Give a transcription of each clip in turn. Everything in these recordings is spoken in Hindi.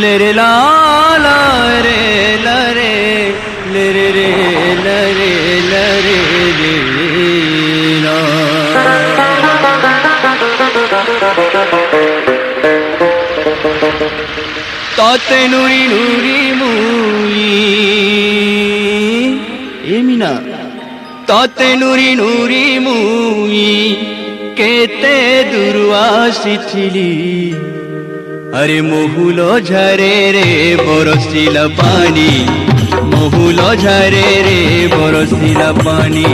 लेरे ला ला रे लरे लेरे रे लरे लरे रे ला ताते नुरी नुरी मुई एमिना ताते नुरी नुरी मुई केते दूरु आसिथिली अरे मोहुलो झरे रे बरसिला पानी मोहुलो झरे रे बरसिला पानी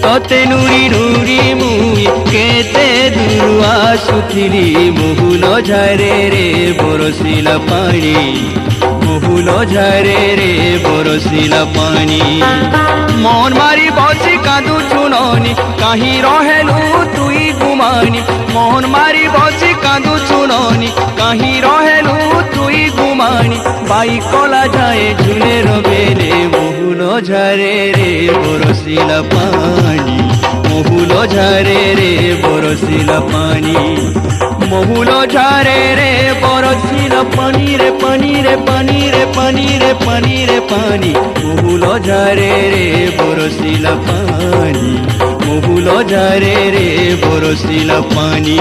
तते नुरी नुरी मुई केते दूरु आसुथिली मोहुलो झरे रे बरसिला पानी मोहुलो झरे रे बरसिला पानी मन मारी बसी कादु चुननी कहीं रहेलु तुई गुमानी मन मारी बसी कादु चुननी कहीं रहेलु तुई गुमानी बाई कला जाए झुले रबेले मोहुलो झरे रे बरसिला पानी मोहुलो झरे रे बरसिला पानी मोहुलो झरे रे बरसिला पानी रे पानी रे पानी रे पानी रे पानी रे पानी मोहुलो झरे रे बरसिला पानी मोहुलो झरे रे बरसिला पानी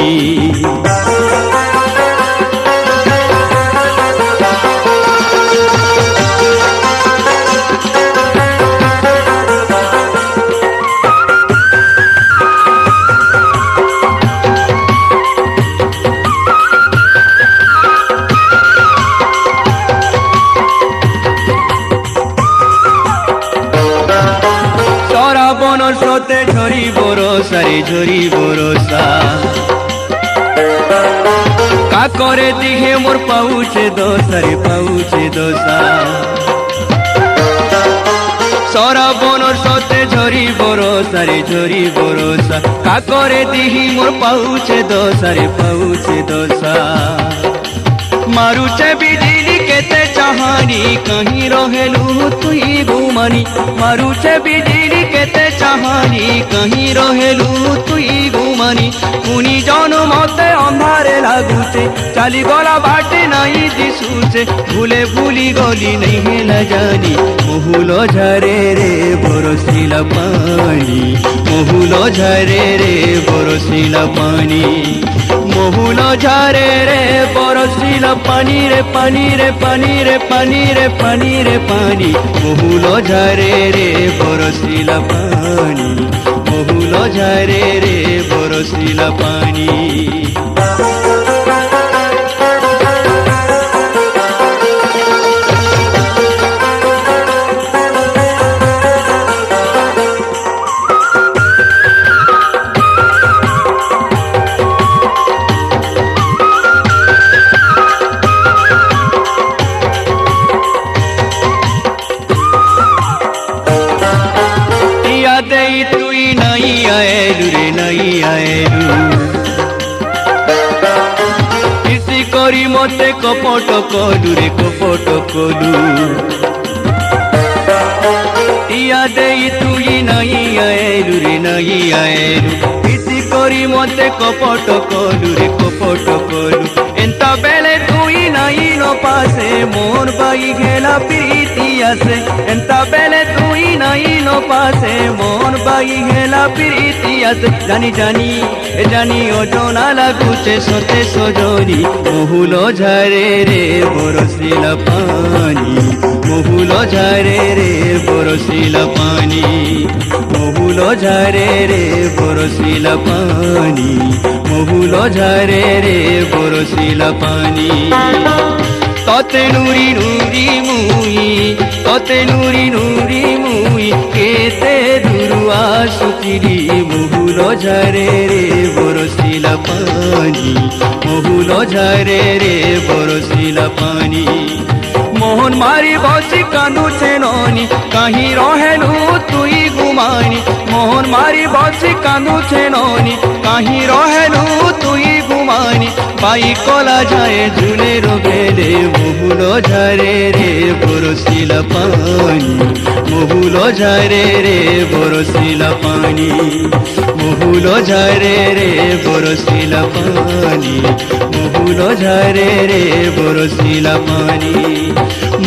স্রোতে ঝরি বরসা রে ঝরি বরসা কাকরে দিহে মোর পাউছে দোসা রে পাউছে দোসা সরাবনর স্রোতে ঝরি বরসা রে ঝরি বরসা কাকরে দিহি মোর পাউছে দোসা রে পাউছে দোসা मारुचे बिजली केते चाहानी कहीं रहेलु तुई गुमानी मारुचे बिजली केते चाहानी कहीं रहेलु तुई गुमानी पुनी जन मते अंधारे लागुचे चाली गला बाटे नहीं दिसुचे भूले भूली गली नहीं हेला जानी मोहुलो झरे रे बरसिला पानी मोहुलो झरे रे बरसिला पानी मोहुलो झरे रे बरसिला पानी रे पानी रे पानी रे पानी रे पानी रे पानी मोहुलो झरे रे बरसिला पानी मोहुलो झरे रे बरसिला पानी तुई नहीं आएलु रे नहीं आएलु किसी करी मते कपट कलु रे कपट कलु इया दे तुई नहीं आएलु रे नहीं आएलु किसी करी मते कपट कलु रे कपट कलु एंता बेले तुई नहीं नो पासे मोर बाई घेला प्रीति आसे एंता बेले तुई नहीं नो पासे मोर बाई घेला प्रीति आसे जानी जानी जानी ओजना लागुचे सोते सजनी मोहुलो झरे रे बरसिला पानी मोहुलो झरे रे बरसिला पानी मोहुलो झरे रे बरसिला पानी मोहुलो झरे रे बरसिला पानी तते नुरी नुरी मुई तते नुरी नुरी मुई केते दूरु आसुथिली मोहुलो झरे रे बरसिला पानी मोहुलो झरे रे बरसिला पानी मोहन मारी बसी कांदुचे ननी कहीं रहेलु तुई गुमानी मोहन मारी बसी कांदुचे ननी कहीं रहेलु तुई गुमानी পাই কলা যায় ঝুলের বেলে মহুল ঝরে রে বরসিল পানি মহুল ঝরে রে বরসিল পানি মহুল ঝরে রে বরসিল পানি মহুল ঝরে রে বরসিল পানি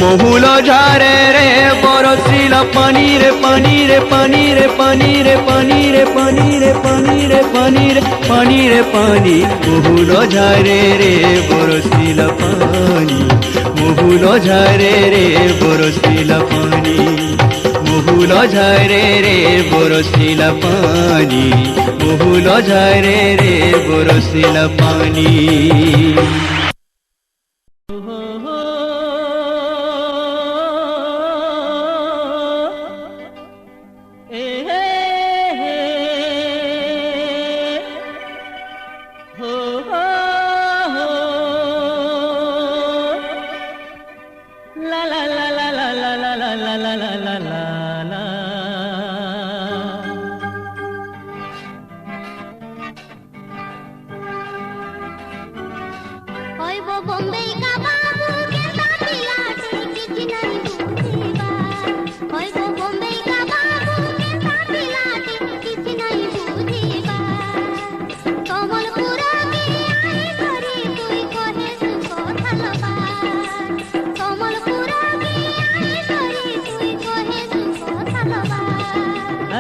মহুল ঝরে রে বরসিল পানি রে পানি রে পানি রে পানি রে পানি রে পানি রে পানি রে পানি রে পানি রে পানি মহুল ঝরে রে বরসিল পানি মহুল ঝরে রে বরসিল পানি মহুল ঝরে রে বরসিল পানি মহুল ঝরে রে বরসিল পানি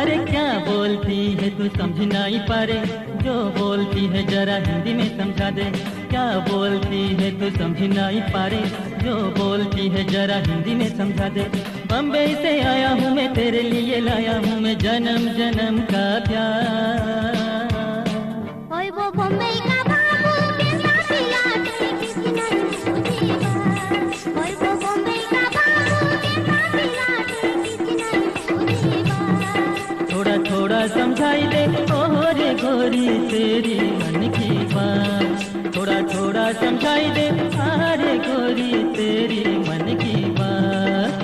अरे क्या बोलती है तू समझ नहीं पारे, जो बोलती है जरा हिंदी में समझा दे। क्या बोलती है तू समझ नहीं पारे, जो बोलती है जरा हिंदी में समझा दे। बम्बई से आया हूँ मैं, तेरे लिए लाया हूँ मैं जन्म जन्म का प्यार। ओए वो बम्बई का बाबू कैसा पिला दे किसी नहीं पूछी बात। ओए वो बम्बई का बाबू कैसा पिला दे किसी नहीं पूछी बात। थोड़ा थोड़ा समझाई दे ओ रे गोरी तेरी मन की बात। थोड़ा थोड़ा समझाई दे अरे गोरी तेरी मन की बात।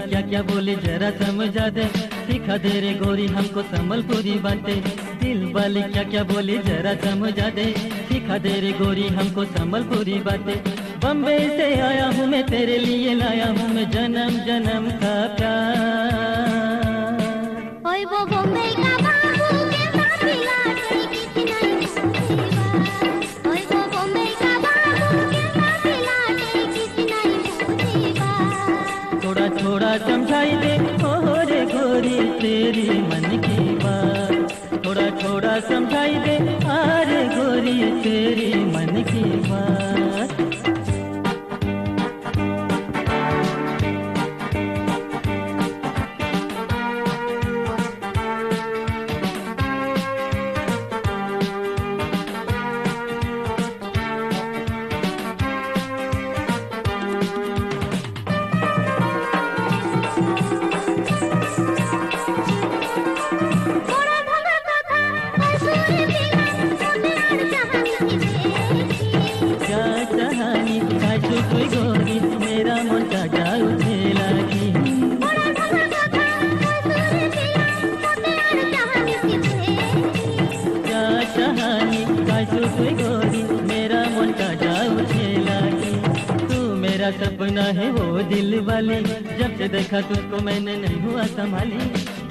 क्या क्या बोले जरा समझा दे, सिखा दे रे गोरी हमको संबलपुरी बातें। दिल वाले क्या क्या बोले जरा समझा दे, सिखा दे रे गोरी हमको संबलपुरी बातें। बम्बई से आया हूँ मैं, तेरे लिए लाया हूँ मैं जन्म जन्म का प्यार। ओए वो बम्बई का बाबू कैसा पिला दे किसी नहीं पूछी बात। ओए वो बम्बई का बाबू कैसा पिला दे किसी नहीं पूछी बात। थोड़ा थोड़ा समझाई दे ओ रे गोरी तेरी मन की बात। थोड़ा थोड़ा समझाई दे अरे गोरी तेरी मन की बात। कोई गोरी मेरा मन का जाऊ खेला की क्या कहानी काजू कोई गोरी मेरा मन का जाऊ खेला की। तू मेरा सपना है वो दिल वाली, जब से देखा तुझको मैंने नहीं हुआ संभाली।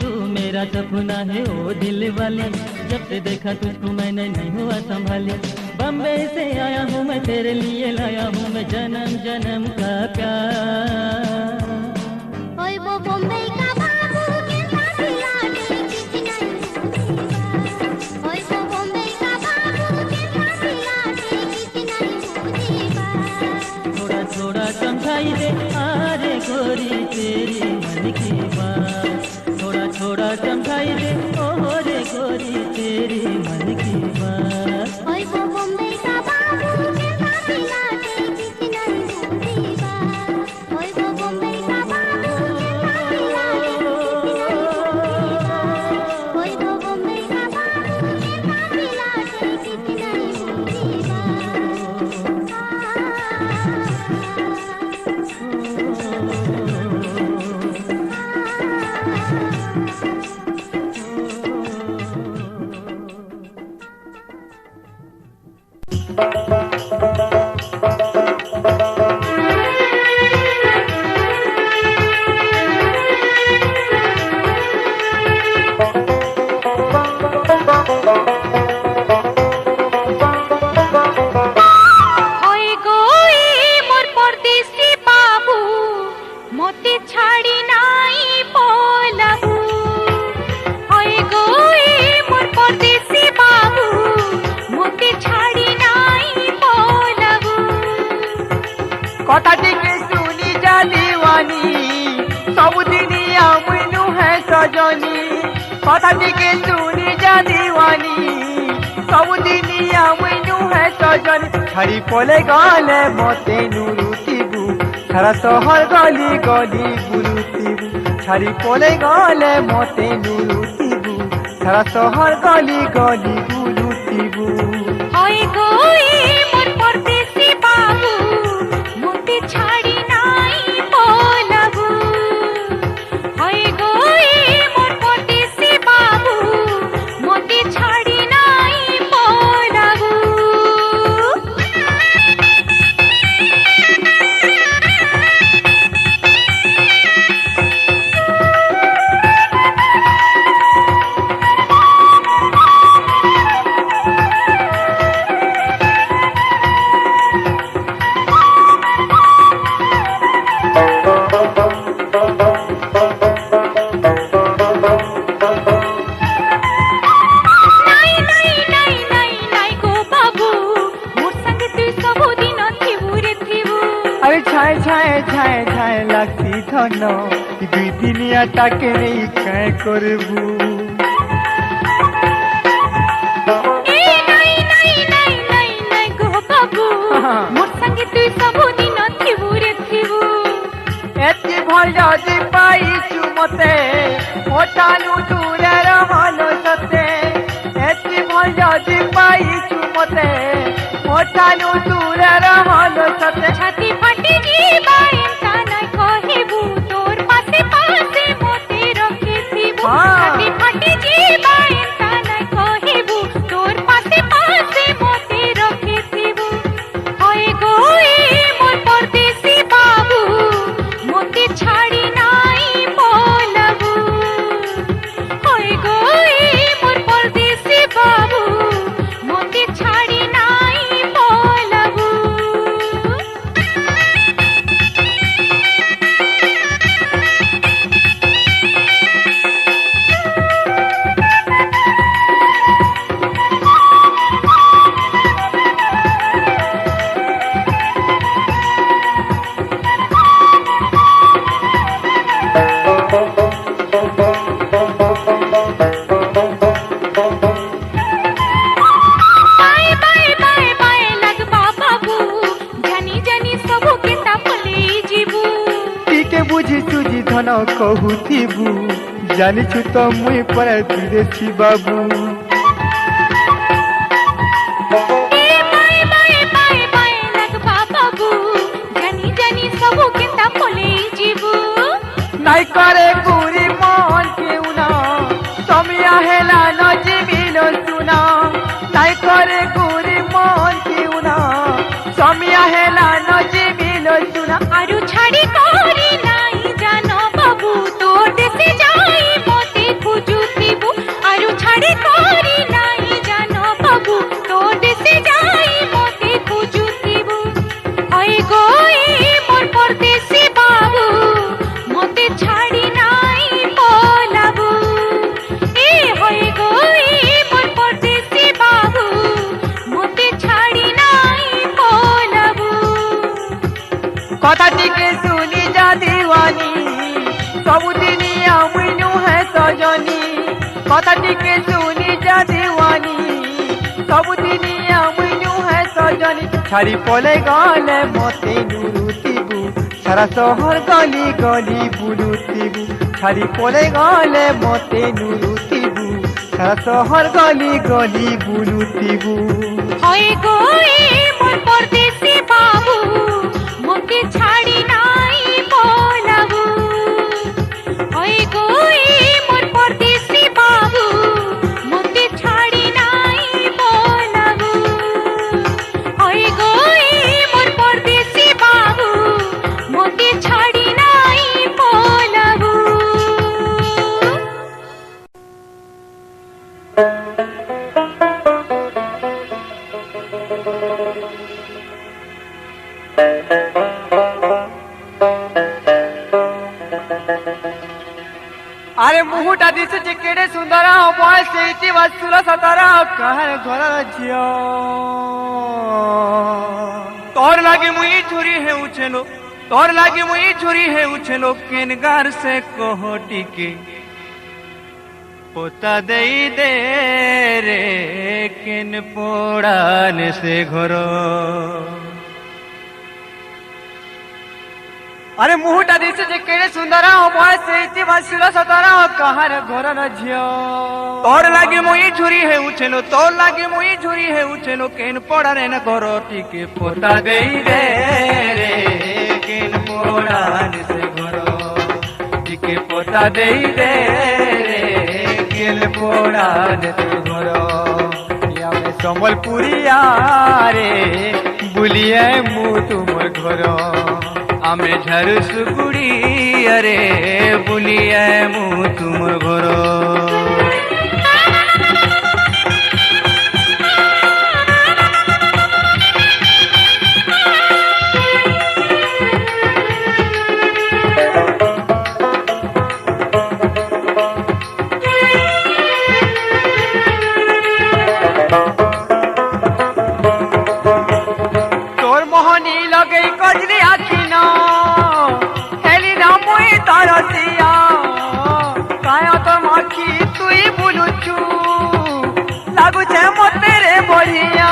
तू मेरा सपना है वो दिल वाली, जब से देखा तुझको मैंने नहीं हुआ संभाली। बम्बे से आया हूँ मैं तेरे लिए लाया हूँ मैं जन्म जन्म का प्यार। ओए वो बॉम्बे का बाबू के साथ लाडे कितना ओए वो बॉम्बे का बाबू के साथ लाडे कितना थोड़ा थोड़ा समझाई दे आरे गोरी तेरी मन की बात। थोड़ा थोड़ा समझाई दे ओ रे गोरी तेरी मन की बात। ओए वो बॉम्बे का बाबू के साथ लाडे कितना ओए वो बॉम्बे का बाबू के साथ लाडे ओए वो बॉम्बे का बाबू के साथ लाडे कथा टिके सुनी जा दीवानी सबुदिन आमनु है सजनी। कथा टिके सुनी जा दीवानी सबुदिन आमनु है सजनी। छाड़ी पले गले मते नुरुतिबु सारा सहर गली गली बुलुतिबु। छाड़ी पले गले मते नुरुतिबु सारा सहर गली गली बुलुतिबु। ओए गोई मोर परदेसी बाबू मोती छाड़ी नाई बोलबू। ओए गोई मोर परदेसी बाबू मोती छाड़ी नाई बोलबू। अरे छाए छाए छाए छाए लगती धन दुई दिनिया ताके नहीं काय करबू। एति भल जदि पाइछु मते मोटानु दूरे रहलो सते। एति भल जदि पाइछु मते मोटानु दूरे रहलो सते। छाती फाटी जीवा एंता नाय कहिबू तोर पासे पासे मोती रखिथिबू। छाती फाटी जीवा एंता नाय कहिबू तोर पासे पासे मोती रखिथिबू। ओए गोई मोर परदेसी बाबू मोती छाड़ी नाई बोलबू। ओए गोई मोर परदेसी बाबू मोती छाड़ी नाई बोलबू। बुझी तुझी धन कहूथिबू जानिछु तो मुई पर विदेशी बाबू। नाई करे पूरी मन केउ ना समिया हेला न जीविलो सुना। नाई करे पूरी मन केउ ना समिया हेला न जीविलो सुना। आरु छाड़ी कोरी नाई जानो बाबू तोर देसे जाई मोती खुजुतिबू। आरु छाड़ी कोरी नाई जानो बाबू तोर देसे जाई टिके सुनी जा दीवानी सबुदिनिया मुइनु है सजनी कथा टिके सुनी जा दीवानी सबुदिनिया मुइनु है सजनी छाड़ी पले गले मते नुरुतिबु सारा शहर गली गली बुलुतिबु छाड़ी पले गले मते नुरुतिबु सारा शहर गली गली बुलुतिबु হয় গো মোর পরদেশি বাবু মোকে ছাড়ি নাই পলাবু হয় গো মোর পরদেশি বাবু মোকে ছাড়ি নাই পলাবু হয় গো মোর পরদেশি বাবু মোকে ছাড়ি নাই পলাবু अरे मुहुटा दिशुचे केडे सुंदर बयस इति वस्तुला सतारा कहर घर झियो तोर लागे मुई छुरी है उछेलो तोर लागे मुई छुरी है उछेलो केनगार से कोहटी के पोता देई दे रे केन पोड़ान से घरो अरे मुहुटा दिशुचे केडे सुंदर बयस इति वस्तुला सतारा कहर घर झियो तोर लागे मुई छुरी है उछेलो तोर लागे मुई छुरी है उछेलो केन पोड़ाने न घरो टिके पोता देई दे रे केन पोड़ान से घरो टिके पोता देई दे रे केन पोड़ान से घरो या में संबलपुरिया रे बुलिए मु तुमर घरो आमे झरुसुगुड़ी अरे बुलिए मु तुमर घरो तोर मोहनी लगे कजरी आखिना हेली ना मुई तरसिया काया तो माखी तुई बुलुचू लागू छे मते रे बढ़िया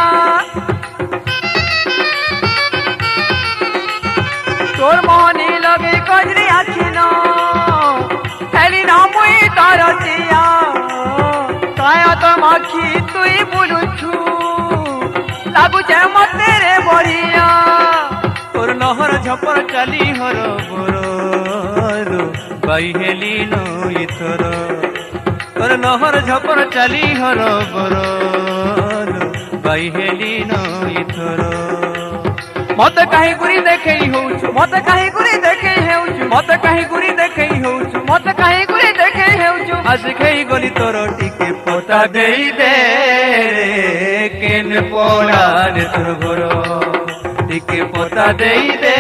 तोर मोहनी लगे कजरी आखिना हेली ना मुई तरसिया काया तो माखी तुई बुलुचू लागू छे मते रे बढ़िया तोर लहर झपर चाली हर बरो बाई हेली नो इथर तोर लहर झपर चाली हर बरो बाई हेली नो इथर मत काहे गुरी देखई होउछु मत काहे गुरी देखई हेउछु मत काहे गुरी देखई होउछु मत काहे गुरी देखई हेउछु आज खेई गली तोर टिके पोता देई दे रे केन पोड़ान तोर घरो टिके पोता देई दे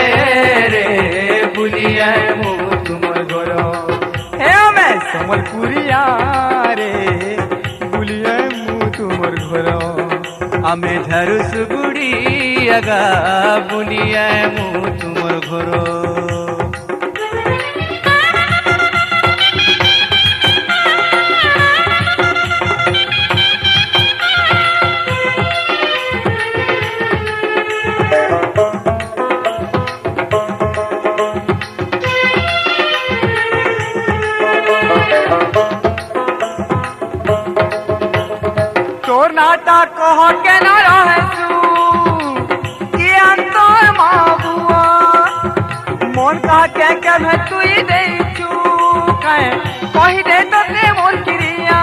रे बुलिया मु तुमर घरो हे मैं संबलपुरिया रे बुलिया मु तुमर घरो आमे झरुसुगुड़ी आगा बुलिया मु तुमर घरो तोर नाटा कह के न रहसु कि अंतर माबुआ मन का के मैं तुई देछु कहे कहि दे तो ते मोर क्रिया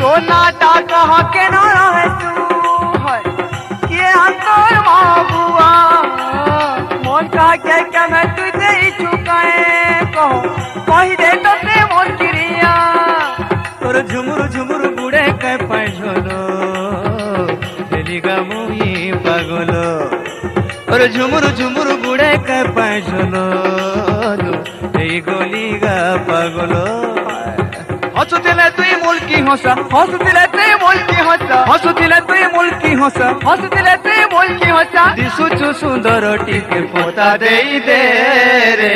तोर नाटा कह के न रहसु कि अंतर माबुआ मन का के मैं तुई देछु कहे कहो कहि दे तो ते मोर क्रिया तोर झुमुर झुमुर बुड़े के पैझलो हेलिगा मुई पागल तोर झुमुर झुमुर बुड़े के पैझलो हे गलिगा पागल हसुतिले तुई मुल्की हंसा हसुतिले तुई ମୁଲ୍କି ହସ ହସୁଥିଲେ ତୁଇ ମୁଲ୍କି ହସ ହସୁଥିଲେ ତୁଇ ମୁଲ୍କି ହସ ଦିଶୁଛୁ ସୁନ୍ଦର ଟିକେ ପତା ଦେଇ ଦେ ରେ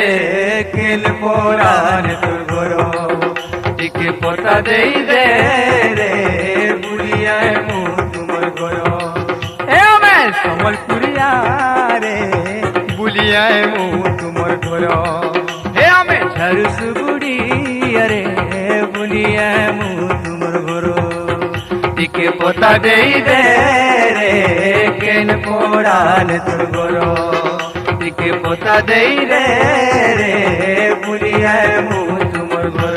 କେଲ ପରାନେ ତୋର ଘର ଟିକେ ପତା ଦେଇ ଦେ ରେ ବୁଲିଆ ମୁଁ ତୁମର ଘର ଏ ଆମେ ସମ୍ବଲପୁରିଆ ରେ ବୁଲିଆ ମୁଁ ତୁମର ଘର हे आमे ঝারসুগুড়িয়া রে বুলিয়া মু তুমর ঘর টিকে পতা দেই দে রে কেন পড়াল তোর ঘর টিকে পতা দেই দে রে বুলিয়া মু তুমর ঘর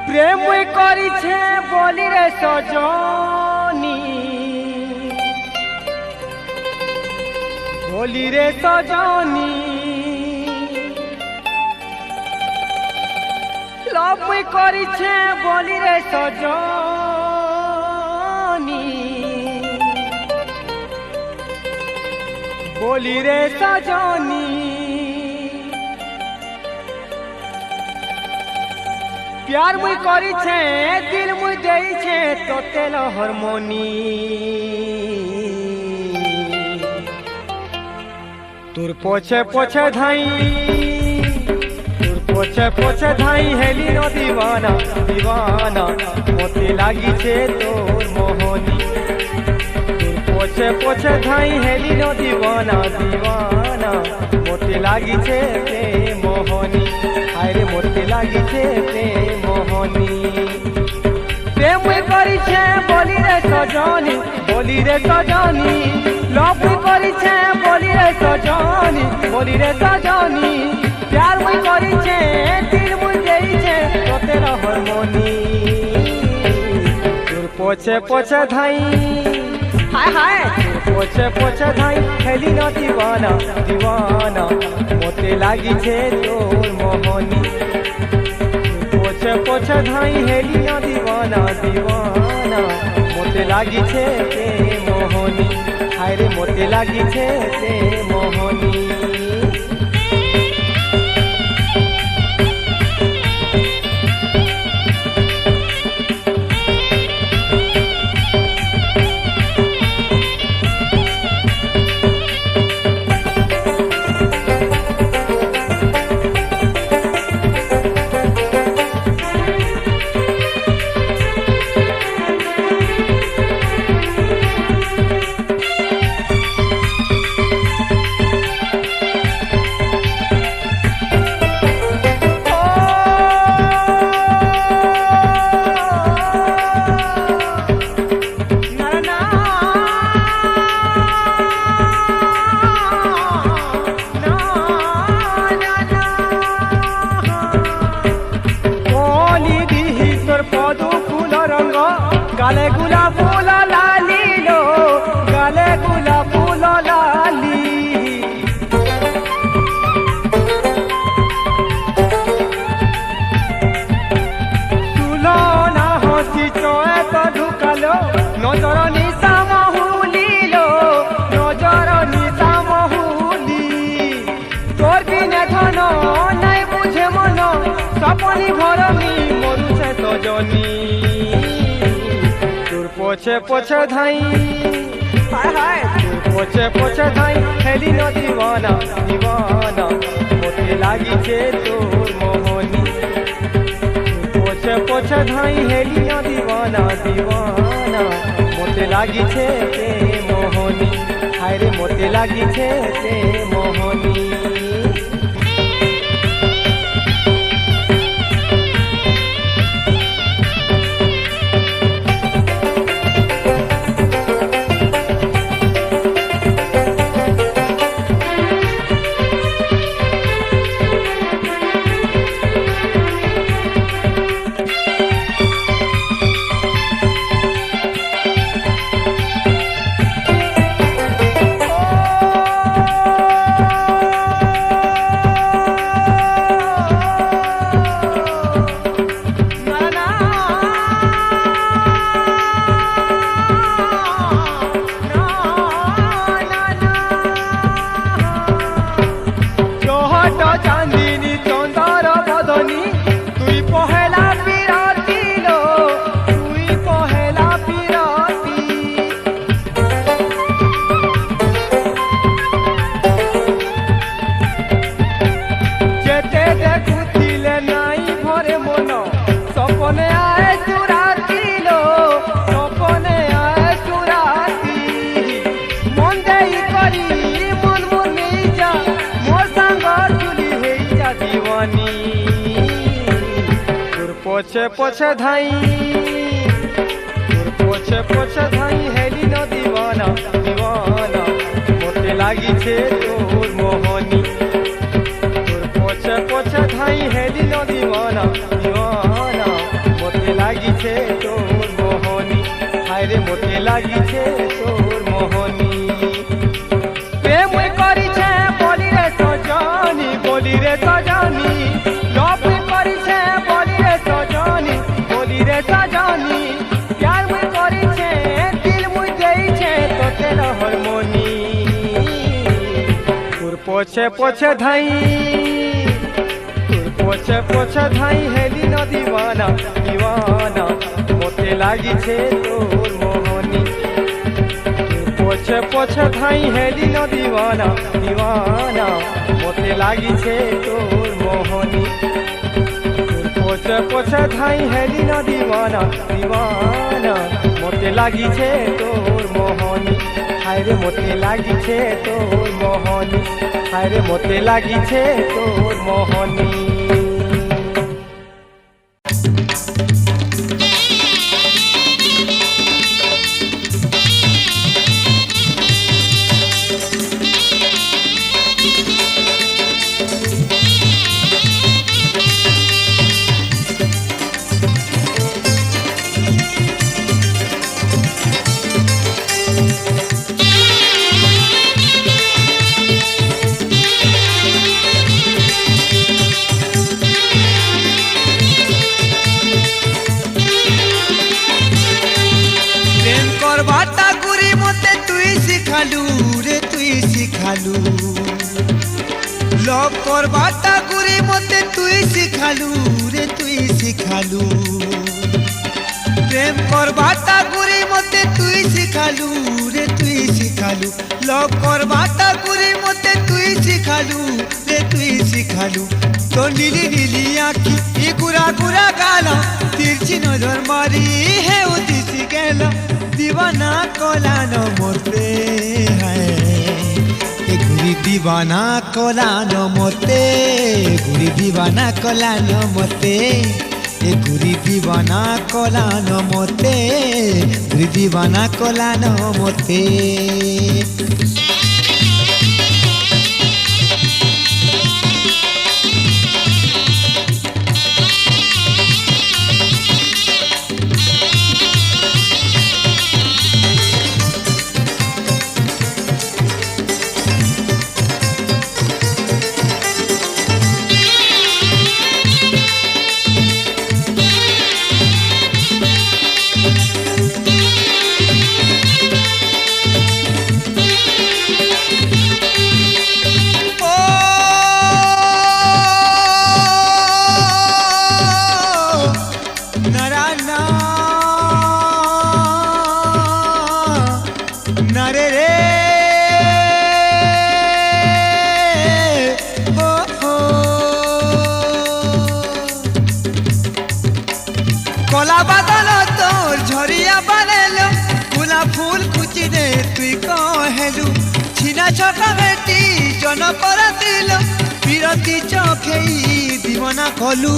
প্রেম করিছে বলি রে সজনী বলি রে সজনী লভ করিছে বলি রে সজনী বলি রে সজনী प्यार मुई करी छे दिल मुई देई छे तोते लो हारमोनी तुर पोछे पोछे धाई तुर पोछे पोछे धाई हेली नो दीवाना दीवाना मोती लागी छे तोर मोहनी तुर पोछे पोछे धाई हेली नो दीवाना दीवाना मोती लागी छे ते मोहनी आरे मोती लागी छे ते मोहनी प्रेम करी छे बोली रे सजनी लव करी छे बोली रे सजनी प्यार मुई करी छे दिल मुई देई छे तोते रो हारमोनी तुर पोछे पोछे धाई हाय हाय तुर पोछे पोछे धाई हेली न दीवाना दीवाना मोते लागी छे तोर मोहनी पोछे पोछे धाई हेली न दीवाना दीवाना मोते लागी छे ते मोहनी हाय रे मोते लागी छे ते मोहनी गाले गुला फूल लाली लो गाले गुला फूल लाली तुलो ना हसी चोए तो ढुकालो नजर निशा महुली लो नजर निशा महुली तोर बिने धन नहीं बुझे मन सपनी घर मी मरुछे सजनी पोछे पोछे धाई हाय हाय पोछे पोछे धाई हेली न दीवाना दीवाना मोते लागी छे तोर मोहनी पोछे पोछे धाई हेली न दीवाना दीवाना मोते लागी छे ते मोहनी हाय रे मोते लागी छे ते मोहनी পছে পছে ধাই তোর পছে পছে ধাই হেলি ন দিবানা দিবানা মতে লাগিছে তোর মোহনী তোর পছে পছে ধাই হেলি ন দিবানা দিবানা মতে লাগিছে তোর মোহনী হায়রে মতে লাগিছে তোর মোহনী প্রেম করিছে বলি রে সজনী বলি রে সজনী লভ করিছে বলি রে সজনী বলি রে সজনী প্যার মুই করিছে দিল মুই দেইছে তোতে হরমোনি তোর পছে পছে ধাই তোর পছে পছে ধাই হেলি ন দিবানা দিবানা মতে লাগিছে তোর মোহনী পছে পছে ধাই হেলি ন দিবানা দিবানা মতে লাগিছে তোর মোহনী পছে পছে ধাই হেলি ন দিবানা দিবানা মতে লাগিছে তোর মোহনী হায়রে মতে লাগিছে তোর মোহনী হায়রে মতে লাগিছে তোর মোহনী লভ করবাটা গুরি মতে তুই শিখালু রে তুই শিখালু প্রেম করবাটা গুরি মতে তুই শিখালু রে তুই শিখালু লভ করবাটা গুরি মতে তুই শিখালু রে তুই শিখালু তো নীলি নীলি আঁখি ই গুড়া গুড়া গাল তিরছি নজর মারি হে উদিসি গেল দিবানা কলানো মতে হায় ঘুরি দিবানা কলানো মতে ঘুরি দিবানা কলানো মতে ঘুরি দিবানা কলানো মতে ঘুরি দিবানা কলানো মতে কলা বাদল তোর ঝরিয়া বানেলো গোলা ফুল কুচি দে তুই কহেলু ছিনা ছকা বেটি জন করা দিল বিরতি চোখেই দিবনা কলু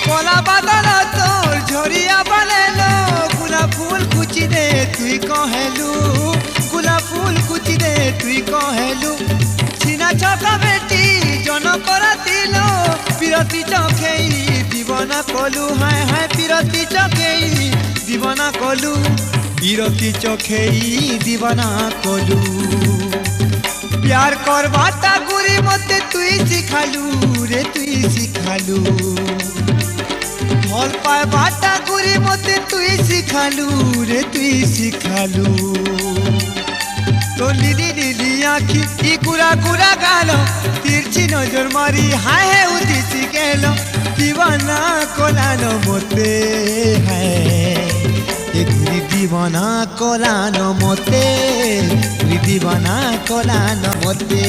কলা বাদল তোর ঝরিয়া বানেলো গোলা ফুল কুচি দে তুই কহেলু গোলা ফুল কুচি দে তুই কহেলু ছকা বেটি জন করা দিল বিরতি চোখেই দিবনা কলু হায় হায় বিরতি চোখেই দিবনা কলু বিরতি চোখেই দিবনা কলু প্যার করবাটা গুরি মতে তুই শিখালু রে তুই শিখালু ভাল পাইবাটা গুরি মতে তুই শিখালু রে তুই শিখালু তো নীলি নীলি আঁখি ই গুড়া গুড়া গাল তিরছি নজর মারি হায় হে উদিসি গেল দিবানা কলানো মতে হায় ঘুরি দিবানা কলানো মতে ঘুরি দিবানা কলানো মতে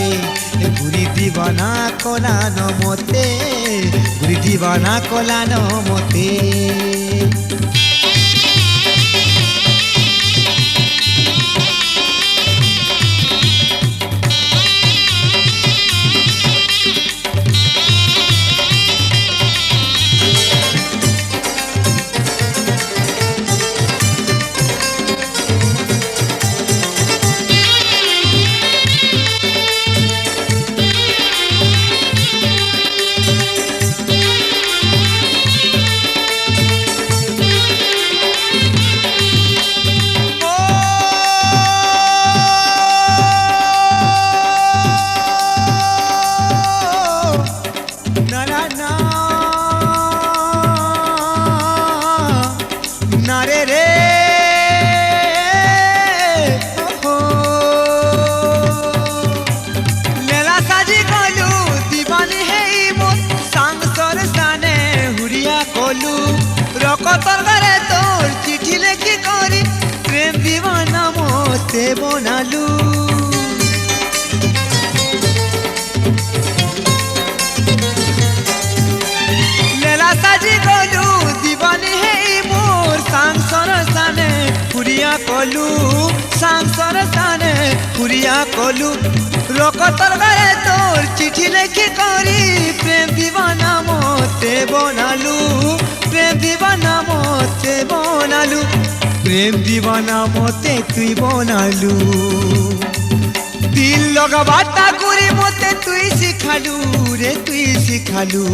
ঘুরি দিবানা কলানো মতে ঘুরি দিবানা কলানো মতে কতর ঘরে তোর চিঠি লেখি করি প্রেম দিবানা মতে বনালু লেলা সাজি গলু দিবানি হেই মোর সাংসর সানে পুরিয়া কলু সাংসর সানে পুরিয়া কলু রকতর ঘরে তোর চিঠি লেখি করি প্রেম দিবানা মতে বনালু প্রেম দিবানা মতে বনালু প্রেম দিবানা মতে তুই বনালু দিল লগাবাটা করি মতে তুই শিখালু রে তুই শিখালু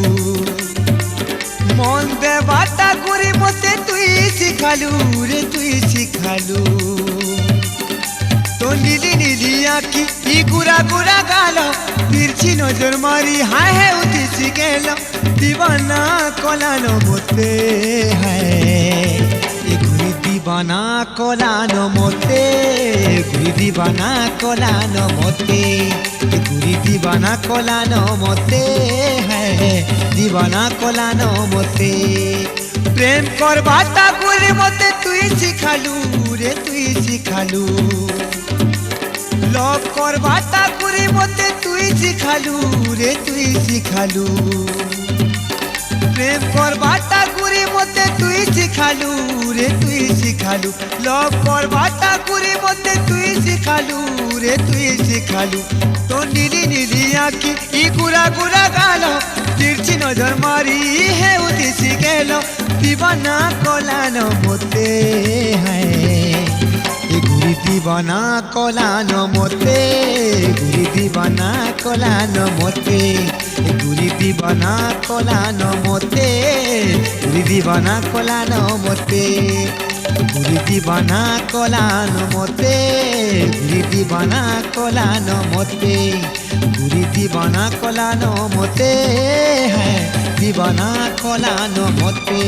মন দেবাটা করি মতে তুই শিখালু রে তুই শিখালু তো নীলি নীলি আঁখি ই গুড়া গুড়া গাল তিরছি নজর মারি হায় হে উঠিছি গেল দিবানা কলানো মতে হায় ঘুরি দিবানা কলানো মতে ঘুরি দিবানা কলানো মতে ঘুরি দিবানা কলানো মতে হ্যাঁ দিবানা কলানো মতে প্রেম করবাটা গুলি মতে তুই শিখালু রে তুই শিখালু লভ করবাটা গুলি মতে তুই শিখালু রে তুই শিখালু প্রেম করবাটা গুলি মতে তুই শিখালু রে তুই শিখালু লভ করবাটা গুলি মতে তুই শিখালু রে তুই শিখালু তো নীলি নীলি আঁখি ই গুড়া গুড়া গাল তিরছি নজর মারি হে উদিসি গেল দিবানা কলানো মতে হ্যাঁ ঘুরি দিবানা কলানো মতে ঘুরি দিবানা কলানো মতে ঘুরি দিবানা কলানো মতে ঘুরি দিবানা কলানো মতে ঘুরি দিবানা কলানো মতে ঘুরি দিবানা কলানো মতে ঘুরি দিবানা কলানো মতে হ্যাঁ দিবানা কলানো মতে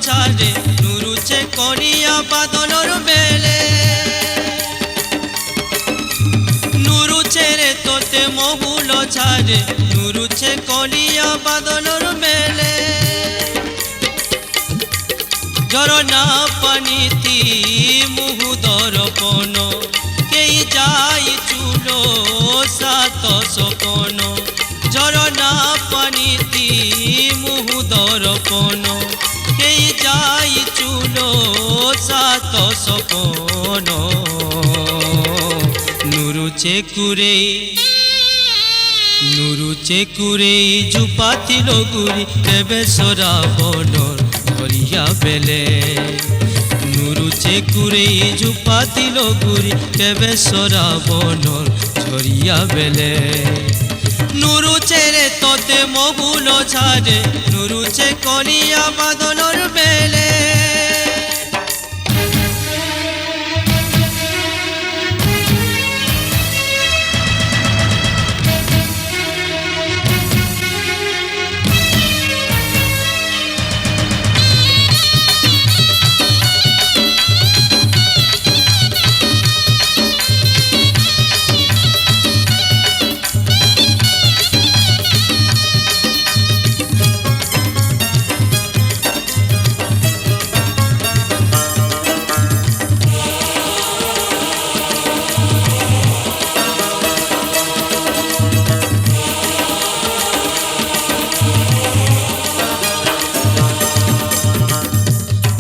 ছাড়ে নুরুছে করিয়া বাদলর বেলে নুরুছে রে তোতে মহুল ছাড়ে নুরুছে করিয়া বাদলর বেলে ঝরনা পানিতি মুহু দর্পণ কেই যাই চুলো সাত সপন ঝরনা পানিতি মুহু দর্পণ কেই যাই চুলো সাত সপন নুরুছে কুরে জুপাতিল গুরি দেবে সরাবনর ধরিয়া বেলে নুরুছে কুরে জুপাতিল গুরি দেবে সরাবনর ধরিয়া বেলে নুরুছে রে তোতে মহুল ছাড়ে নুরুছে করিয়া বাদলর বেলে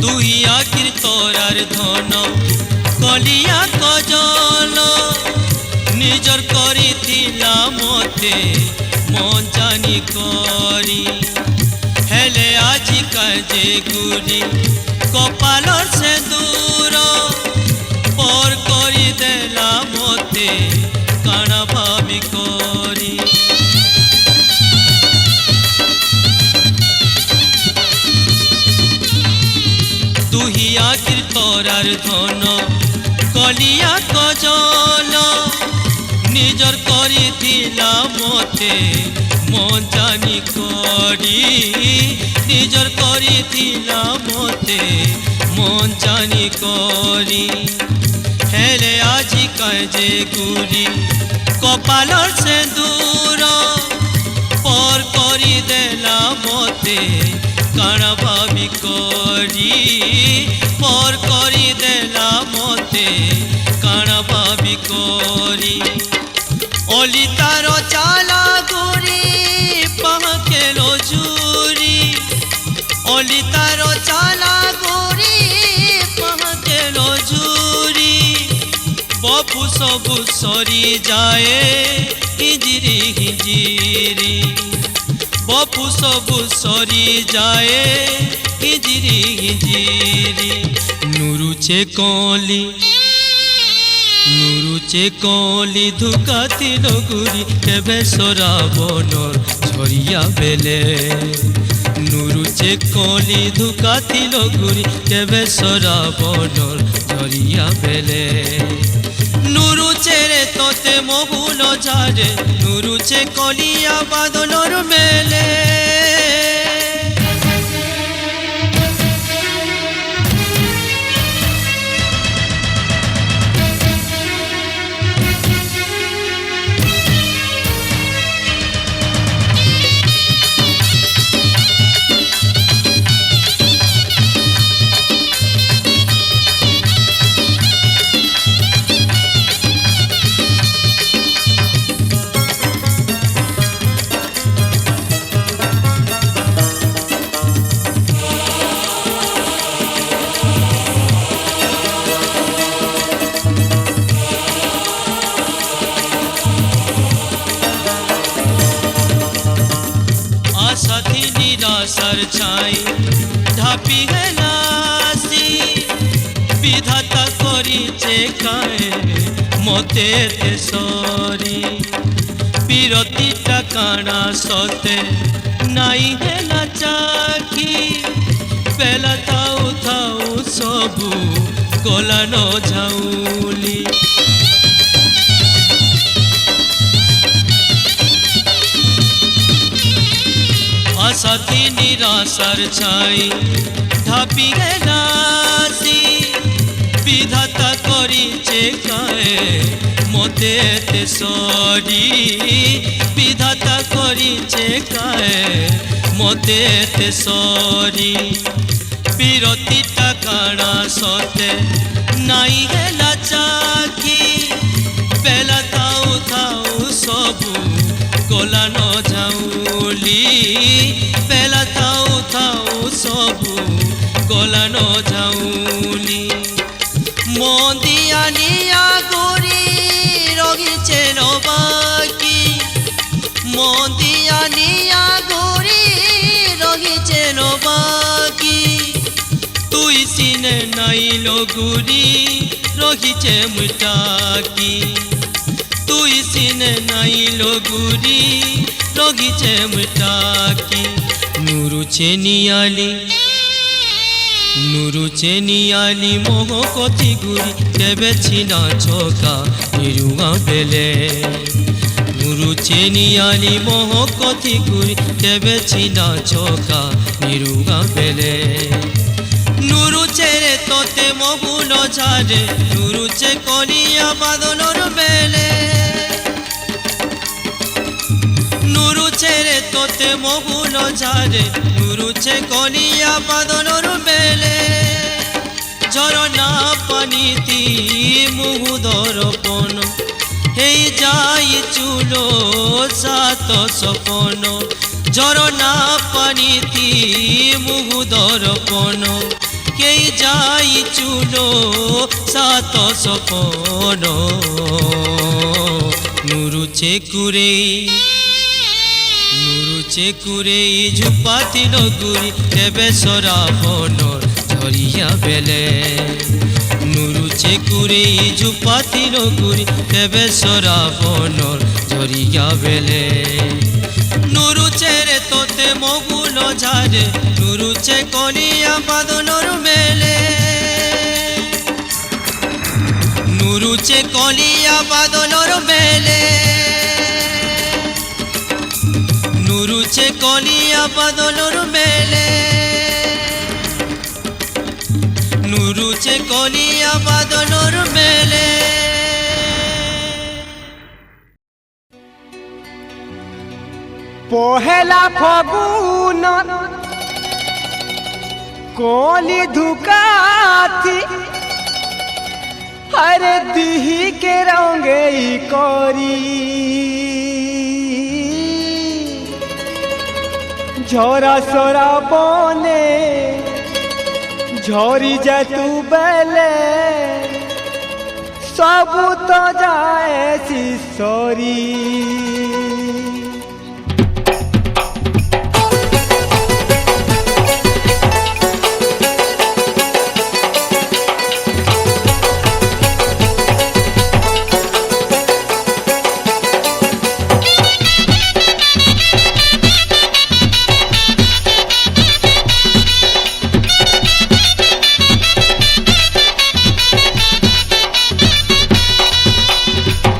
তুই আখির তোরার ধন কলিয়া কজল নিজর করিথিলা মতে মন জানি করি হেলে আজি কাজে গুরি কপালর সে দূর পর করি দেলা মতে কানা ভাবি করি তুহি আখির তোরার ধন কলিয়া কজল নিজর করিথিলা মতে মন জানি করি নিজর করিথিলা মতে মন জানি করি হেলে আজি কাজে গুরি কপালর সে দূর পর করি দেলা মতে কানা ভাবি করি পর করি দেলা মতে কানা ভাবি করি অলি তার চালা গুরি পাহকেলো জুরি অলি তার চালা গুরি পাহকেলো জুরি বপু সবু সরি যায় হিজিরি হিজিরি বপু সবু সরি যায় হিজিরি হিজিরি নুরুচে কলি ধুকাতিল গুরি কেবে সরাবনর ঝরিয়া বেলে নুরুচে কলি ধুকাতিল গুরি কেবে সরাবনর ঝরিয়া বেলে নুরুচে রে তোতে মহুল ঝাড়ে নুরুচে কলিয়া বাদলর মেলে সাথী নিরাশার ছাই ঢাপি গেলাসি বিধাতা করিছে কায়ে মতে তেসরি বিরতিটা কানা সতে নাই হেলা চাকি পেলা থাউ থাউ সবু গলানো ঝাউলি সাথী নিরাশার ছাই ঢাপি গেলাসি বিধাতা করিছে কায়ে মতে তেসরি বিধাতা করিছে কায়ে মতে তেসরি বিরতিটা কানা সতে নাই হেলা চাকি বেলা থাউ থাউ সবু গলানো ঝাউলি বেলা থাউ থাউ সবু গলানো ঝাউলি মন্দিয়ানিয়া গরি রগিছে নবাকি মন্দিয়ানিয়া গরি রগিছে নবাকি তুই সিনে নাইলো গুরি রগিছে মুটাকি তুই সিনে নাইলো গুরি রগিছে মুটাকি নুরুচে নিয়ালি মোহ কথি গুরি কেবে ছিনা ছকা নিরুঙা বেলে নুরুচে নিয়ালি মোহ কথি গুরি কেবে ছিনা ছকা নিরুঙা বেলে নুরুচে রে তোতে মহুল ঝাড়ে নুরুচে কলিয়া বাদলর বেলে নুরুচে রে তোতে মহুল ঝাড়ে নুরুচে কলিয়া বাদলর বেলে ঝরনা পানিতি মুহু দর্পণ হেই যাই চুলো সাত সপন ঝরনা পানিতি মুহু দর্পণ ପକେଇ ଯାଇ ଚୁଲୋ ସାତ ସପନ নুরুচে কুরেই ঝুপাতিল গুরি তেবে সরাবনর ঝরিয়া বেলে নুরুচে কুরেই ঝুপাতিল গুরি তেবে সরাবনর ঝরিয়া বেলে নুরুচে রে তোতে মগুল ঝারে নুরুচে কলিয়া বাদনর মেলে নুরুচে কলিয়া বাদনর মেলে নুরুচে কলিয়া বাদনর মেলে নুরুচে কলিয়া বাদনর মেলে পহেলা ফাগুন কলি ধুকাতি हरे दिही के रंगे करी झरा सोरा बने झरी जा तू बेले सब तो जाए सिसोरी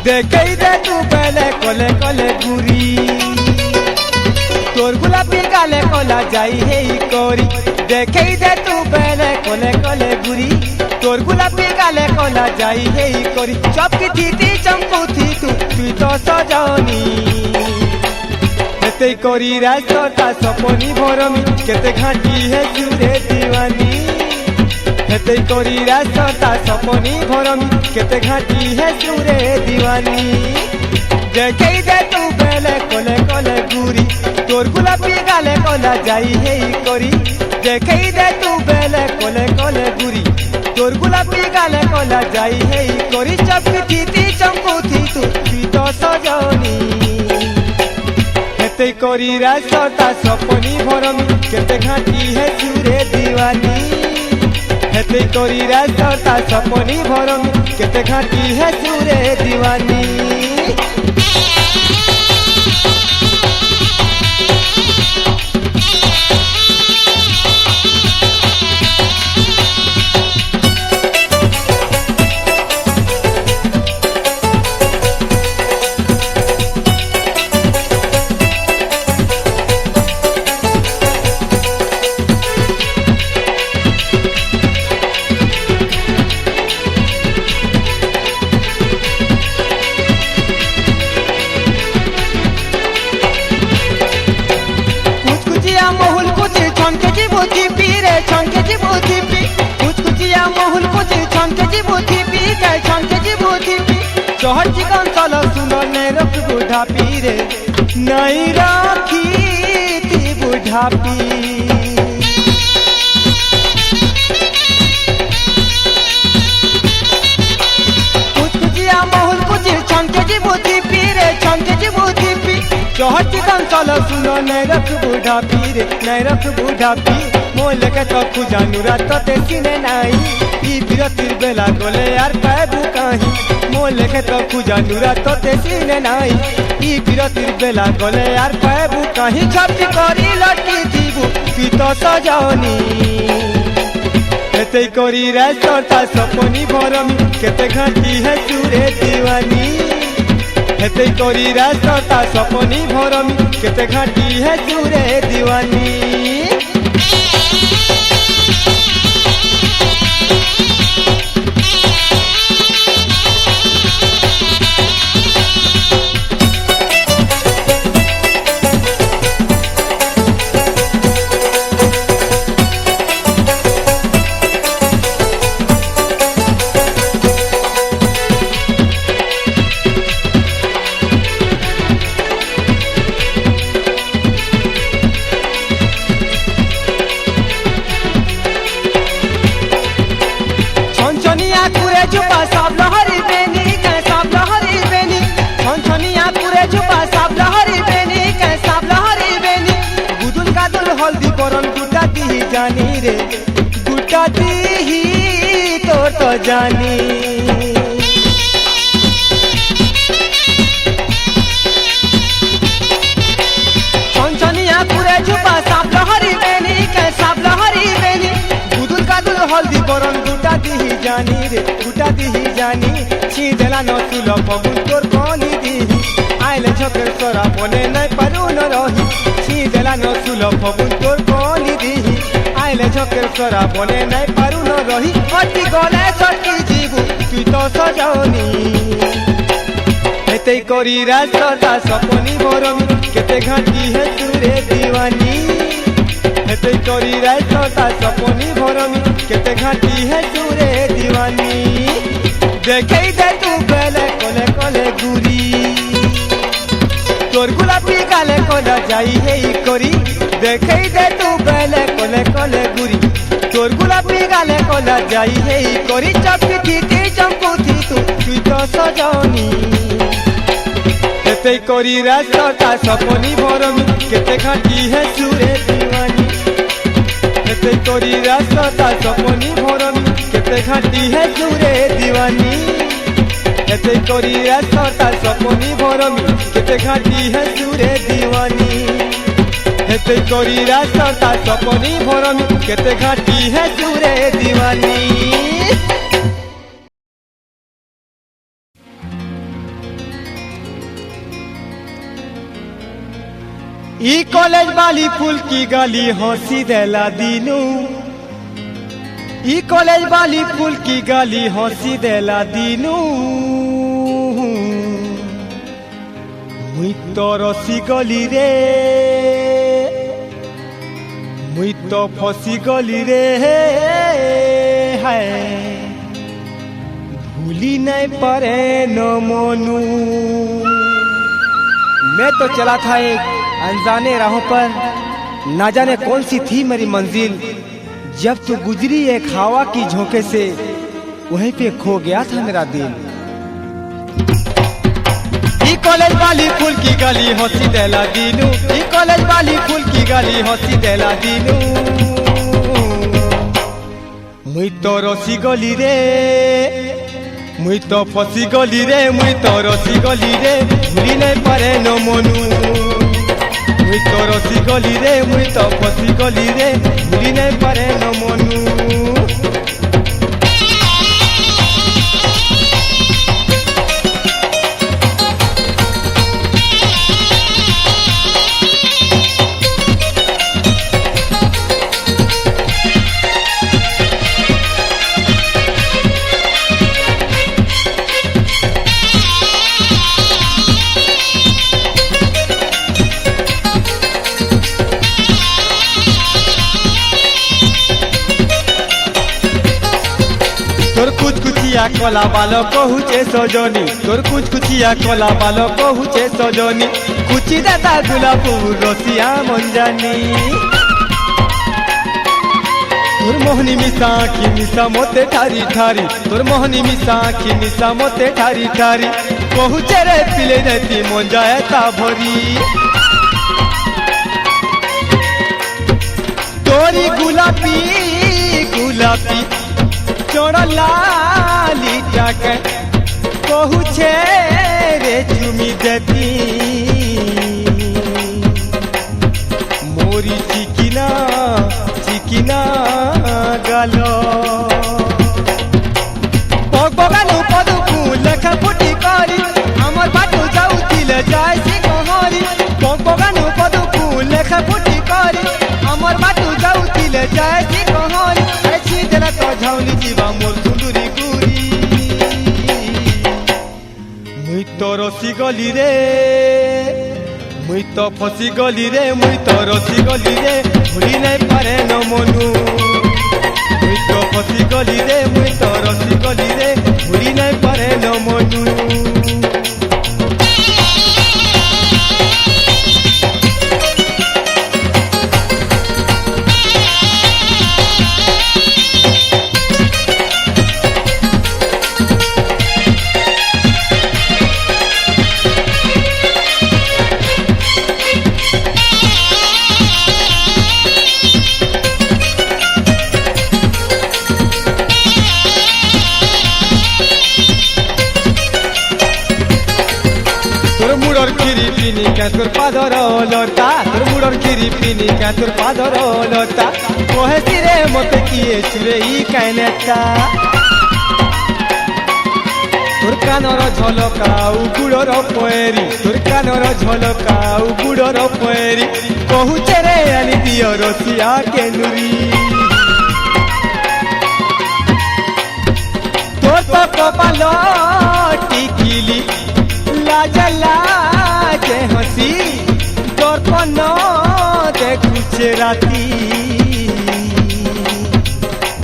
देखई दे तू पहले कोले कोले गुरी तोर गुलाबी गाले कोला जाई है कोरी देखई दे तू पहले कोले कोले गुरी तोर गुलाबी गाले कोला जाई है कोरी चपकी थी चंपू थी तू तो सजनी हेते कोरी रास्ता सपनी भरमी केते घाटी है जुरे दीवानी हेते कोरी रास्ता सपनी भरमी केते घाटी है सुरे दीवानी देखई दे तू पहले कोले कोले गुरी तोर गुलाबी गाले कोला जाई है कोरी देखई दे तू पहले कोले कोले गुरी तोर गुलाबी गाले कोला जाई है कोरी चपकी थी चंपू थी तू तो सजनी हेते कोरी रास्ता सपनी भरमी केते घाटी है सुरे दीवानी हेते कोरी रास्ता सपनी भरम केते घाटी है सुरे दीवानी चहर चिकन चल सुंदर ने रख बुढ़ा पीरे नहीं राखी थी बुढ़ा पी कुचिया महुल कुची छंके जी बुद्धि पीरे छंके जी बुद्धि पी चहर चिकन चल सुंदर ने रख बुढ़ा पीरे नहीं रख बुढ़ा पी मोल के तो खुजानु रात ते सीने नहीं ई बिरतिर बेला गोले यार पैबू कहीं मोल के तो खुजानु रात ते सीने नहीं ई बिरतिर बेला गोले यार पैबू कहीं छपी करी लटकी दीबू की तो सजनी हेते करी रास्ता सपनी भरमी केते घाटी है सुरे दीवानी हेते करी रास्ता सपनी भरमी केते घाटी है सुरे दीवानी रे गुटा दी तो जानी छनछनिया पुरे जुबा साप लहरी बेनी के साप लहरी बेनी गुदुल कादुल हल्दी बरन गुटा दी जानी रे गुटा दी जानी छी देला न तुल फगुन तोर कनी दी आइले छकर तोरा बने नै पारू न रही छी देला न तुल फगुन तोर कनी दी आइले छकर तोरा बने नै पारू न रही अति गले सटकी जीवु तुई तो सजनी हेतै करी रास्ता सपनी बरमी केते घाटी है तुरे दीवानी हेतै करी रास्ता सपनी बरमी केते घाटी है तुरे दीवानी देखै दे तू बेले कोले कोले गुरी तोर गुलाबी गाले कोला जाई हे करी देखै दे तू बेले कोले कोले गुरी तोर गुलाबी गाले कोला जाई हे करी चपकी थी चंपू थी तुई तो सजनी हेतै करी रास्ता सपनी बरमी केते घाटी है तुरे दीवानी हेतै करी रास्ता सपनी बरमी केते घाटी है तुरे दीवानी हेतै करी रास्ता सपनी बरमी केते घाटी है तुरे दीवानी हेतै करी रास्ता सपनी बरमी केते घाटी है तुरे दीवानी ई कॉलेज वाली फूल की गाली हंसी देला दीनू ई कॉलेज वाली फूल की गाली हंसी देला दीनू मुई तो रसी गली रे मुई तो फसी गली रे हाय भूली नहीं पारे न मनु मैं तो चला था एक अनजाने राहों पर ना जाने कौन सी थी मेरी मंजिल जब तू गुजरी एक हवा की झोंके से वहीं पे खो गया था मेरा दिल ई कॉलेज वाली फूल की गली हंसी देला दीनू ई कॉलेज वाली फूल की गली हंसी देला दीनू मुई तो रसी गली रे मुई तो फसी गली रे मुई तो रसी गली रे भूली नहीं पारे न मनु मुई तो रसी गली रे मुई तो फसी गली रे भूली नहीं पारे न मनु तोर कुछ कुचिया कला बालो कहूचे सजनी तोर कुछ कुचिया कला बालो कहूचे सजनी कुची देता गुलाबू रसिया मंजानी तोर मोहनी मिसा की मिसा मोते ठारी ठारी तोर मोहनी मिसा की मिसा मोते ठारी ठारी कहूचे रे पिले देती मंजाए ता भरी तोरी गुलाबी गुलाबी चोड़ा लाली जाके कहूचे रे चुमी देती मोरी चिकिना चिकिना गालो पगबगानु पदुकु लेखा फुटी करी हमर बाटू जाउतिले जाय सी कहरी पगबगानु पदुकु लेखा फुटी करी हमर बाटू जाउतिले जाय सी कहरी अरे छी देला तो झाउली जीवा मोर सुंदरी गुरी मुई तो रसी गली रे मुई तो फसी गली रे मुई तो रसी गली रे भूली नहीं पारे न मनु मुई तो फसी गली रे मुई तो रसी गली रे भूली नहीं पारे न मनु क्या तोर पादर लता तोर मुड़र गिरी पिनी क्या तोर पादर लता कहे रे मत किए छुरे ई कानेता তোর কানর ঝলকাউ গুড়র পয়েরি তোর কানর ঝলকাউ গুড়র পয়েরি কহুছে রে আনি দিও রসিয়া কেনুরি তোর তো কপাল টিকিলি লাজলা যে হসি দর্পণ দেখুছে রাতি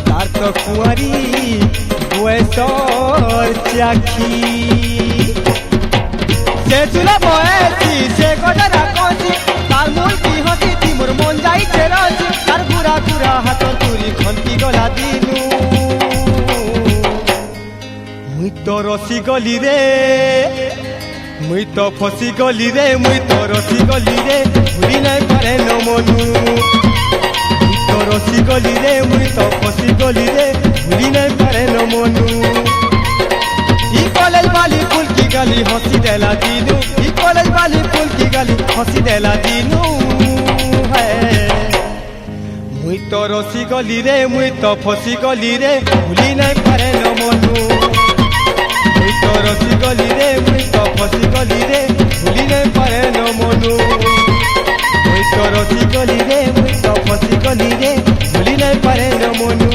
তার তো কুয়ারি বয়সর চাখি সে চুলা বয়েছি সে কথা রাখছি তার মূল কি হসি মোর মন যাইছে রছি তার ঘুরা ঘুরা হাত তুরি খন্তি গলা দিনু মুই তো রসি গলি রে মুই তো ফসি গলি রে মুই তো রসি গলি রে ভুলি নাই পারে ন মনু মুই তো রসি গলি রে মুই তো ফসি গলি রে ভুলি নাই পারে ন মনু ই কলেজ বালি ফুল কি গালি হসি দেলা দিনু ই কলেজ বালি ফুল কি গালি হসি দেলা দিনু মুই তো রসি গলি রে মুই তো ফসি গলি রে ভুলি নাই পারে ন মনু মুই তো রসি গলি রে মুই তো ফসি গলি রে ভুলি নাই পারে ন মনু মুই তো রসি গলি রে মুই তো ফসি গলি রে ভুলি নাই পারে ন মনু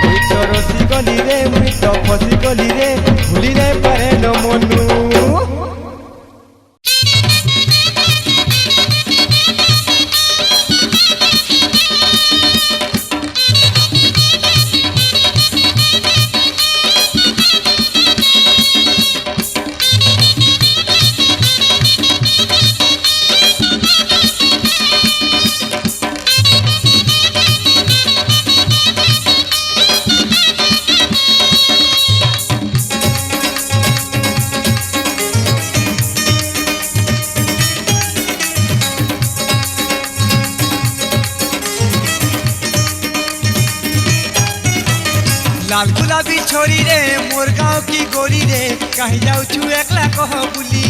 মুই তো রসি গলি রে মুই তো ফসি গলি রে ভুলি নাই পারে ন মনু लाल गुलाबी छोरी रे मोर गाँव की गोरी रे कहीं जाऊ छू एकला कह बुली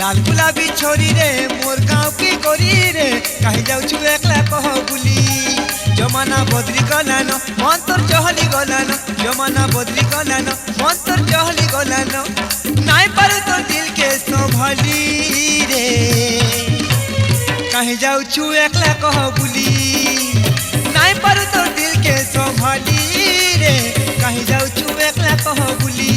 लाल गुलाबी छोरी रे मोर गाँव की गोरी रे कहीं जाऊ छू एकला कह बुली जमाना बदली गलानो मन तोर चहली गलानो जमाना बदली गलानो मन तोर चहली गलानो नाई पारू तो दिल के संभाली रे कहीं जाऊ छू एकला कह बुली नाई पारू तो दिल के संभाली रे कहीं जाऊ छू एकला कह बुली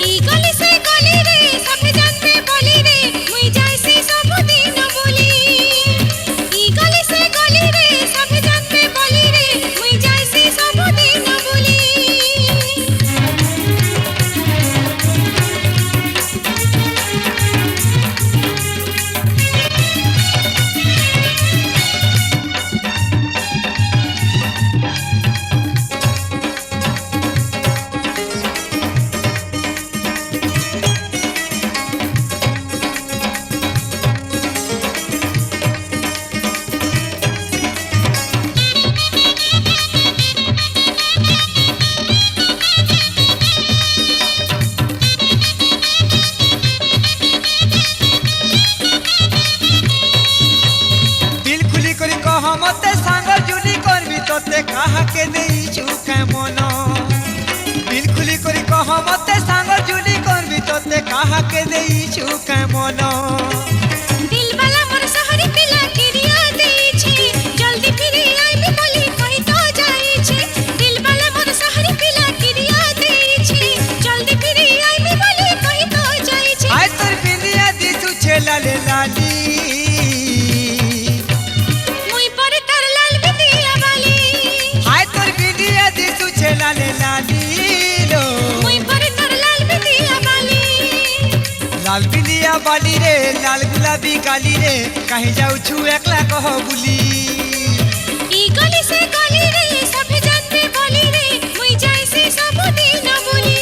ई गली से गली रे सब जानते बोली रे मुई जाइसी सब दिन बोली ई गली से गली रे सब जानते बोली रे मुई जाइसी सब दिन बोली मते सांग जुली करबी तोते कहा के देई चुके मन दिल खुली करी कह मते सांग जुली करबी तोते कहा के देई चुके मन दिल वाला मन सहरी पिला किरिया देई छी जल्दी फिरी आइबी बोली कहि तो जाई छी दिल वाला मन सहरी पिला किरिया देई छी जल्दी फिरी आइबी बोली कहि तो जाई छी आय तोर बिंदिया दी तू छेला ले लाली लाले लाली लो मुई पर तर लाल बिंदिया बाली लाल बिंदिया बाली रे लाल गुलाबी गाली रे कहीं जाऊ छू एकला कह बुली ई गली से गली रे सब जानते बोली रे मुई जाइसी सब दिन बोली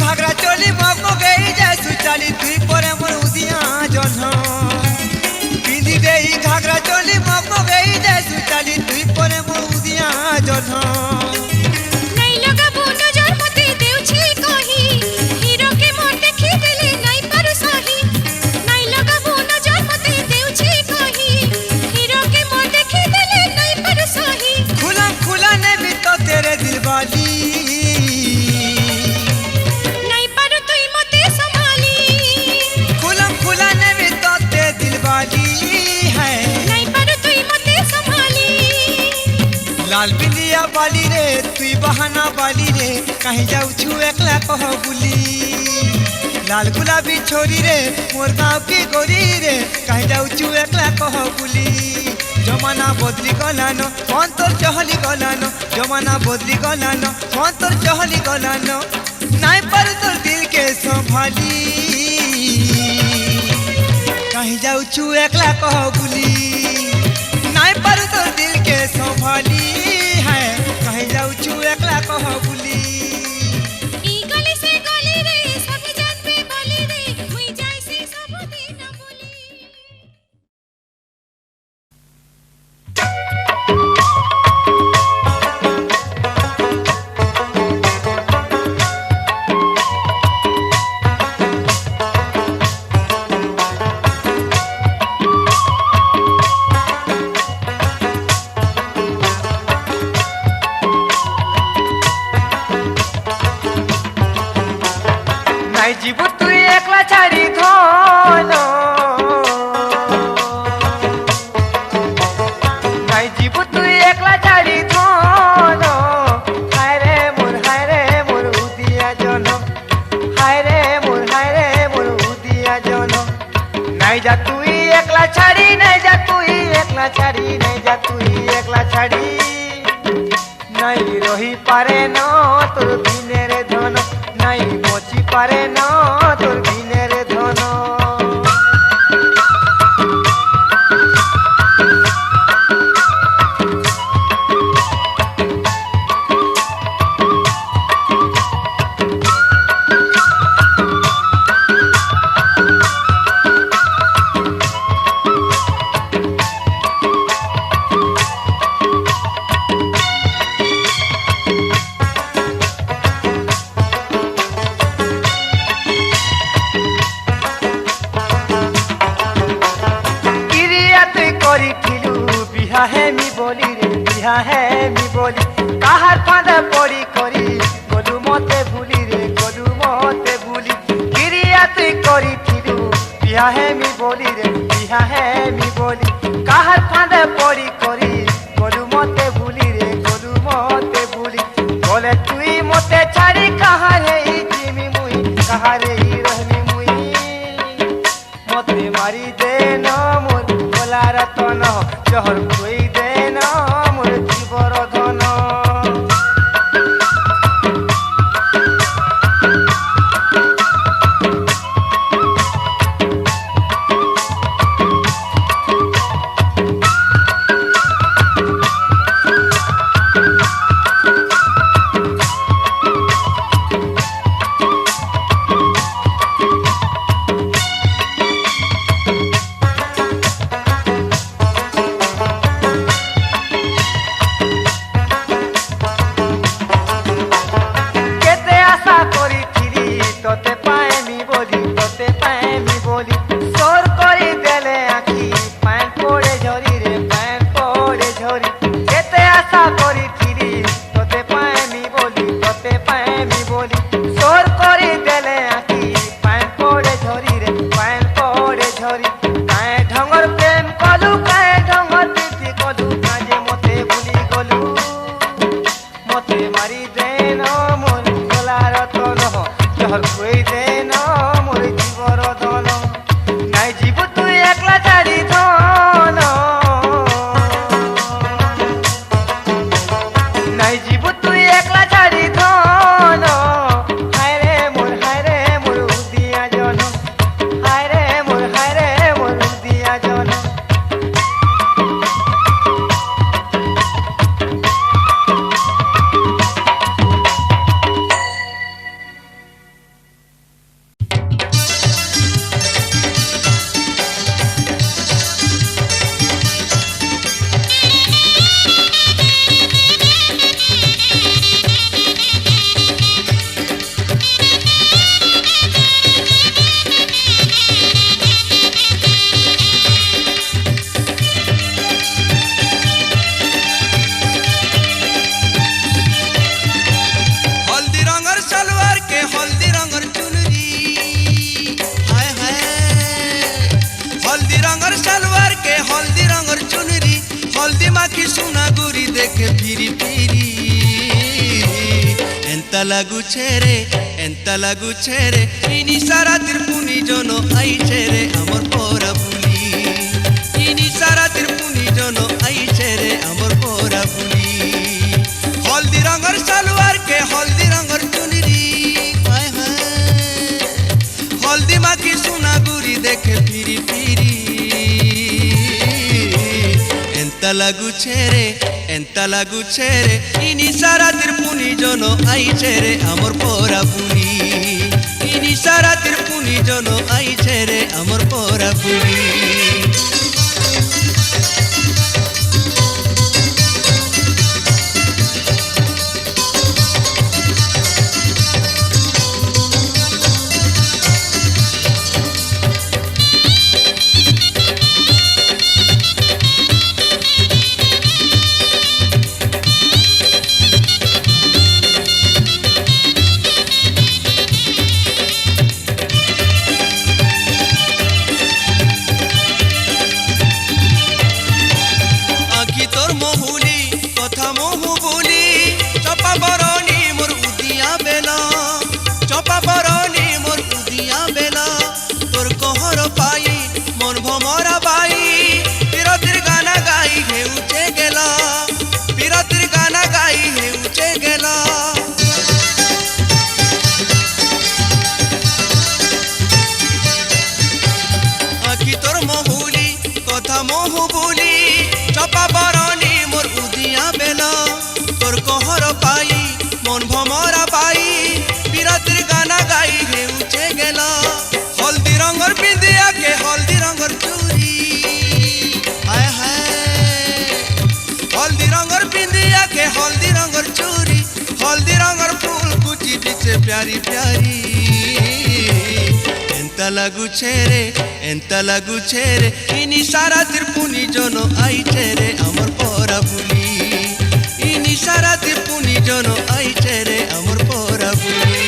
ঘাগরা চলি মগ গেই যায় সুচালি তুই পরে মোর উদিয়া জহ্ন পিঁধি দেই ঘাগরা চলি মগ গেই যায় সুচালি তুই পরে মোর উদিয়া জহ্ন নাই লগাবো নজর মতে দেউছি কহি হিরো কে মোর দেখি দেলে নাই পারু সহি নাই লগাবো নজর মতে দেউছি কহি হিরো কে মোর দেখি দেলে নাই পারু সহি खुला खुला ने भी तो तेरे दिल वाली নাই পারু তুই মতে সম্ভালি खुला ने भी तो तेरे दिल वाली है নাই পারু তুই মতে সম্ভালি लाल बिंदिया वाली रे तुई बहाना वाली रे कहीं जाऊ छू एकला कह बुली लाल गुलाबी छोरी रे मोर गाँव की गोरी रे कहीं जाऊ छू एकला कह बुली जमाना बदली गलानो कौन तोर चहली गलानो जमाना बदली गलानो कौन तोर चहली गलानो नाई पर तोर दिल के संभाली कहीं जाऊ छू एकला कह बुली नाई पर तोर दिल के संभाली है कहीं जाऊ छू एकला कह बुली ई गली से गली रे सब जानबे बोली रे मुई जाई से सब दिन बोली নাই জীবু তুই একলা ছাড়ি ধন নাই জীবু তুই একলা ছাড়ি ধন হায় রে মোর উদিয়া জন হায় রে মোর উদিয়া জন নাই যা তুই একলা ছাড়ি নাই যা তুই একলা ছাড়ি নাই যা তুই একলা ছাড়ি নাই রহি পারে ন তোর দিনের ধন নাই বচি পারে না তোর দিনের ধন বিহা হেমি বলি রে বিহা হেমি বলি কাহার ফাঁদে পড়ি করি গলু মতে ভুলি রে গলু মতে ভুলি গিরিয়া তুই করিছিলু বিহা হেমি বলি রে বিহা হেমি বলি কাহার ফাঁদে পড়ি করি গলু মতে ভুলি রে গলু মতে ভুলি বলে তুই মতে ছাড়ি কাহারে জিমি মুই কাহারে রহমি মুই মতে মারি দে ন মোর ভোলা রতন জহর কই দে ন মোর জীবর ধন देखे फिरी फिरी एंता लाଗୁছে रे इनी सारा तिरपुनी जनो आईছে रे আমার পোরা বুলি इनी सारा तिरपुनी जनो आईছে रे আমার পোরা বুলি हल्दी रंगर सालवार के हल्दी रंगर चुनरी हाय हाय हल्दी माखी सोना गुरी देखे फिरी फिरी एंता লাগুছে रे इनी सारा तिरपुनी जनो आईছে रे আমার পোরা বুলি इनी सारा तिरपुनी जनो आईছে रे আমার পোরা বুলি प्यारी प्यारी एंता লাগুছে रे इनी सारा तिरपुनी जनो आईছে रे আমার পোরা বুলি इनी सारा तिरपुनी जनो आईছে रे আমার পোরা বুলি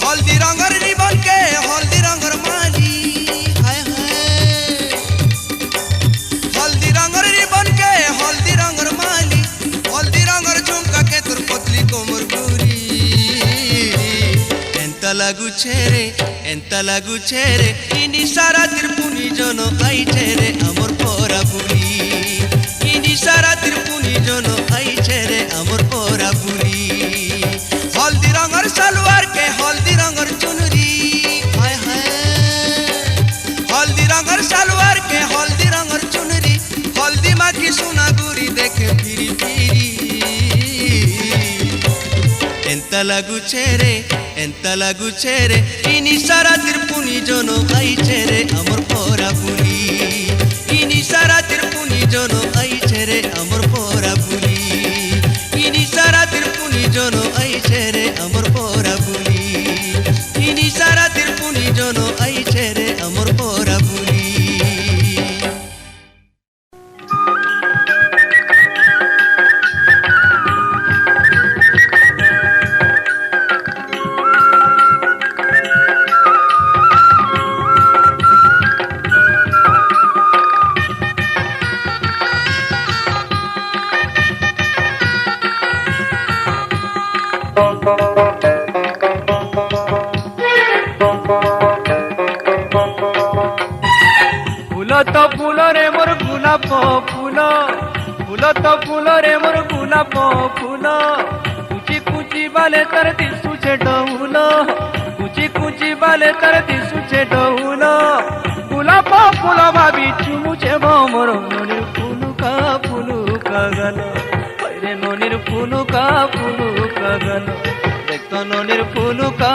हल्दी रंगर रिबन के हल्दी रंगर माली हाय हाय हल्दी रंगर रिबन के हल्दी रंगर माली हल्दी रंगर झुमका के तोर पतली कोमर गुरी एंता লাগুছে रे इनी सारा तिरपुनी जनो आईছে रे আমার পোরা বুলি इनी सारा तिरपुनी जनो आईছে रे আমার পোরা বুলি हल्दी रंगर सलवार के हल्दी रंगर चुनरी हाय हाय हल्दी रंगर सलवार के हल्दी रंगर चुनरी हल्दी माखी सोना गुरी देखे फिरी फिरी एंता লাগুছে रे इनी सारा तिरपुनी जनो आईছে रे আমার পোরা বুলি इनी सारा तिरपुनी जनो आईছে रे আমার পোরা বুলি इनी सारा तिरपुनी जनो आईছে रे আমার পোরা বুলি इनी सारा तिरपुनी जनो आईছে रे আমার পোরা বুলি তো ফুল রে মোর গোলাপ ফুল ফুল তো ফুল রে মোর গোলাপ ফুল কুচি কুচি বালে তার দিশুছে ডৌল কুচি কুচি বালে তার দিশুছে ডৌল গোলাপ ফুল ভাবি চুমুছে মোর মনের ফুলুকা গেল রে ননির ফুলুকা গেল দেখতো ননির ফুলুকা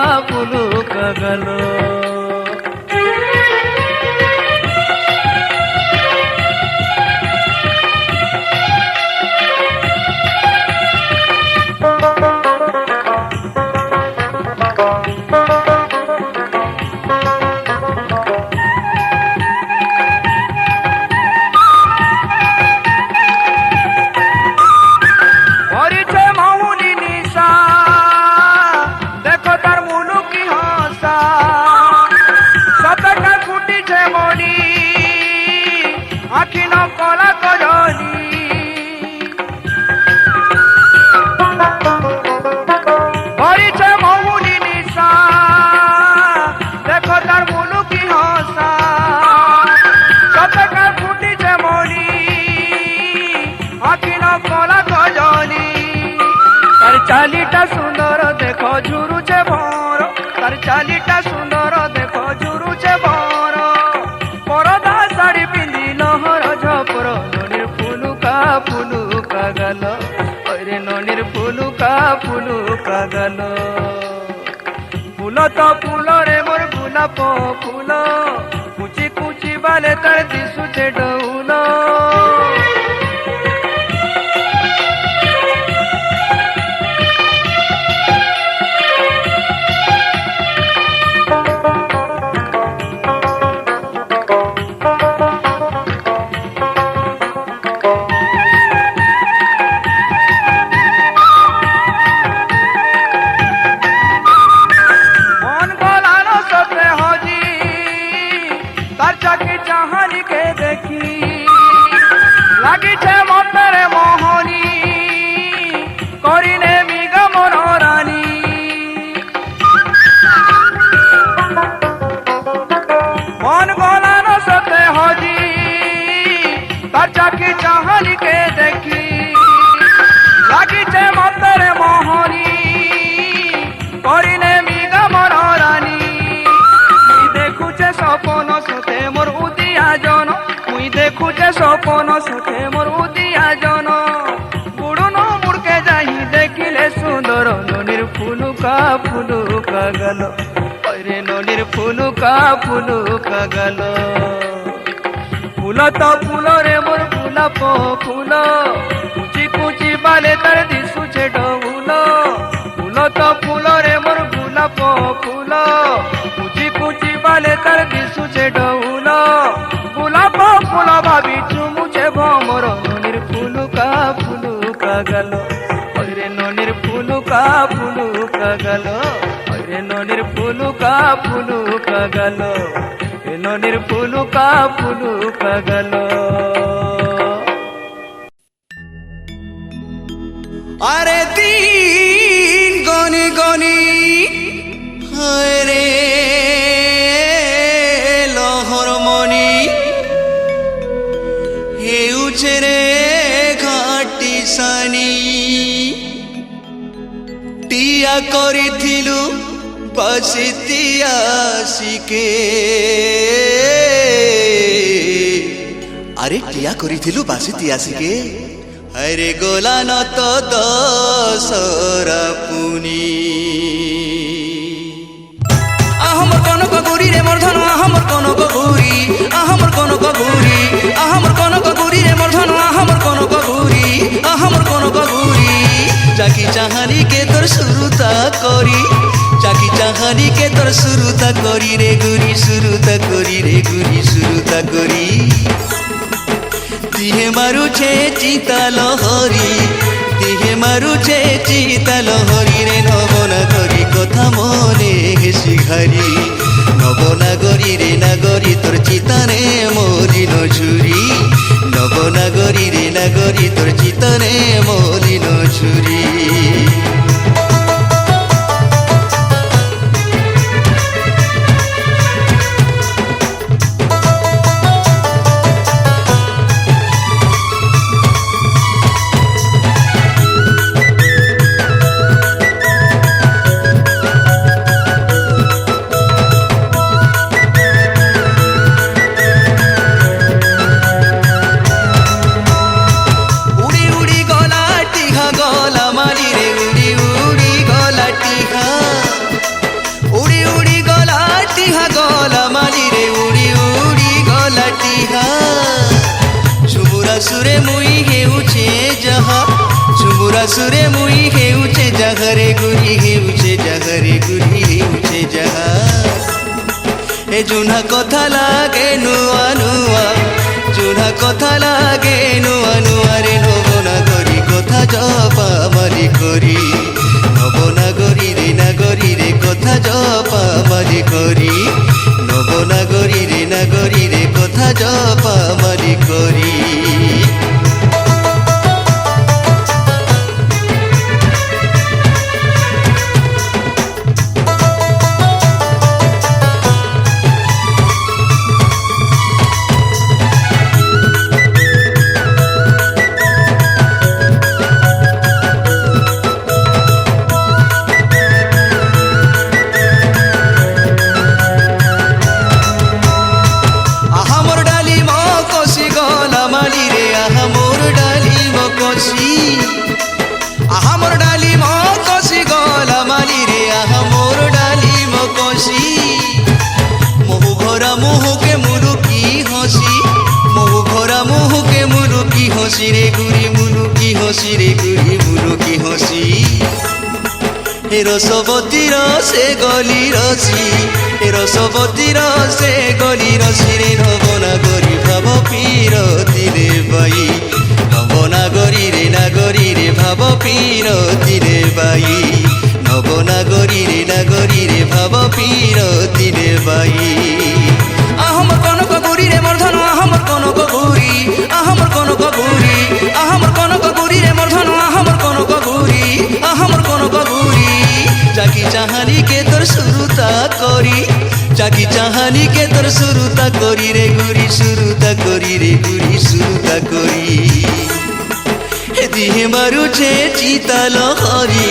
গেল চালিটা সুন্দর দেখো ঝুরুছে ভর তার চালিটা সুন্দর দেখো ঝুরুছে ভর পরদা শাড়ি পিন্ধি লহর ঝপর ননির ফুলুকা গেল রে ননির ফুলুকা গেল ফুল তো ফুল রে মোর গোলাপ ফুল কুচি কুচি বালে তার দিশুছে ডৌল লাগিছে মতরে মোহনী করিনে মিগা মন রানী মন গলান সতে হজি তার চাকি চাহানিকে দেখি লাগিছে মতরে মোহনী করিনে মিগা মন রানী মুই দেখুছে স্বপন সতে মোর উদিয়া জন মুই দেখুছে স্বপন সতে মোর উদিয়া জন বুড়ুন মুড়কে যাই দেখিলে সুন্দর ননির ফুলুকা গেল রে ননির ফুলুকা গেল ফুল তো ফুল রে মোর গোলাপ ফুল কুচি কুচি বালে তার দিশুছে ডৌল ফুল তো ফুল রে মোর গোলাপ ফুল কুচি কুচি বালে তার দিশুছে ডৌল গোলাপ ফুল ভাবি চুমুছে ভমর ননির ফুলুকা গেল রে ননির ফুলুকা গেল রে ননির ফুলুকা গেল রে ননির ফুলুকা গেল আরে দিন গনি গনি হায় রে লহরমণি হেউছে রে ঘাটি সানি টিয়া করিଥିଲୁ বাসিতি আসিকে আরে টিয়া করিଥିଲୁ বাসিতি আসিকে আরে গোলান তো দশরা পুনি আহমর কনক গুরি রে মর্ধন আহমর কনক গুরি আহমর কনক গুরি আহমর কনক গুরি রে মর্ধন আহমর কনক গুরি আহমর কনক গুরি চাকি চাহানি কে তোর শুরুতা করি চাকি চাহানি কে তোর শুরুতা করি রে গুরি শুরুতা করি রে গুরি শুরুতা করি দিহে মারুছে চিতা লহরি দিহে মারুছে চিতা লহরি রে নবনাগরি কথা মনে হেসি ঘারি নবনাগরি রে নাগরি তোর চিতানে মলিন ঝুরি নবনাগরি রে নাগরি তোর চিতানে মলিন ঝুরি ସୁରେ ମୁଇଁ ହେଉଛେ ଯାହା ଝୁମୁରା ସୁରେ ମୁଇଁ ହେଉଛେ ଜାଗାରେ ଗୁରି ହେଉଛେ ଜାଗାରେ ଗୁରି ହେଉଛେ ଯାହା ଏ ଜୁନା କଥା ଲାଗେ ନୂଆ ନୂଆ ଜୁନା କଥା ଲାଗେ ନୂଆ ନୂଆରେ ନବନାଗରୀ କଥା ଜପା ମାରି କରି নবনাগরীরে নাগরীরে কথা জপা মারি করি নবনাগরীরে নাগরীরে কথা জপা মারি করি হসিরে গুরি মুলুকি হসিরে গুরি মুলুকি হসি হে রসবতীর সে গলি রসি হে রসবতীর সে গলি রসিরে নবনাগরী ভাব পীরতিরে বাই নবনাগরী রে নাগরী রে ভাব পীরতিরে বাই নবনাগরী রে নাগরী রে ভাব পীরতিরে বাই আহমর কনক গুরি রে মর্ধন আহমর কনক গুরি আহমর কনক গুরি আহমর কনক গুরি রে মর্ধন আহমর কনক গুরি আহমর কনক গুরি জাকি চাহানি কে তোর শুরুতা করি জাকি চাহানি কে তোর শুরুতা করি রে গুরি শুরুতা করি রে গুরি শুরুতা করি হে দিহে মারুছে চিতাল হরি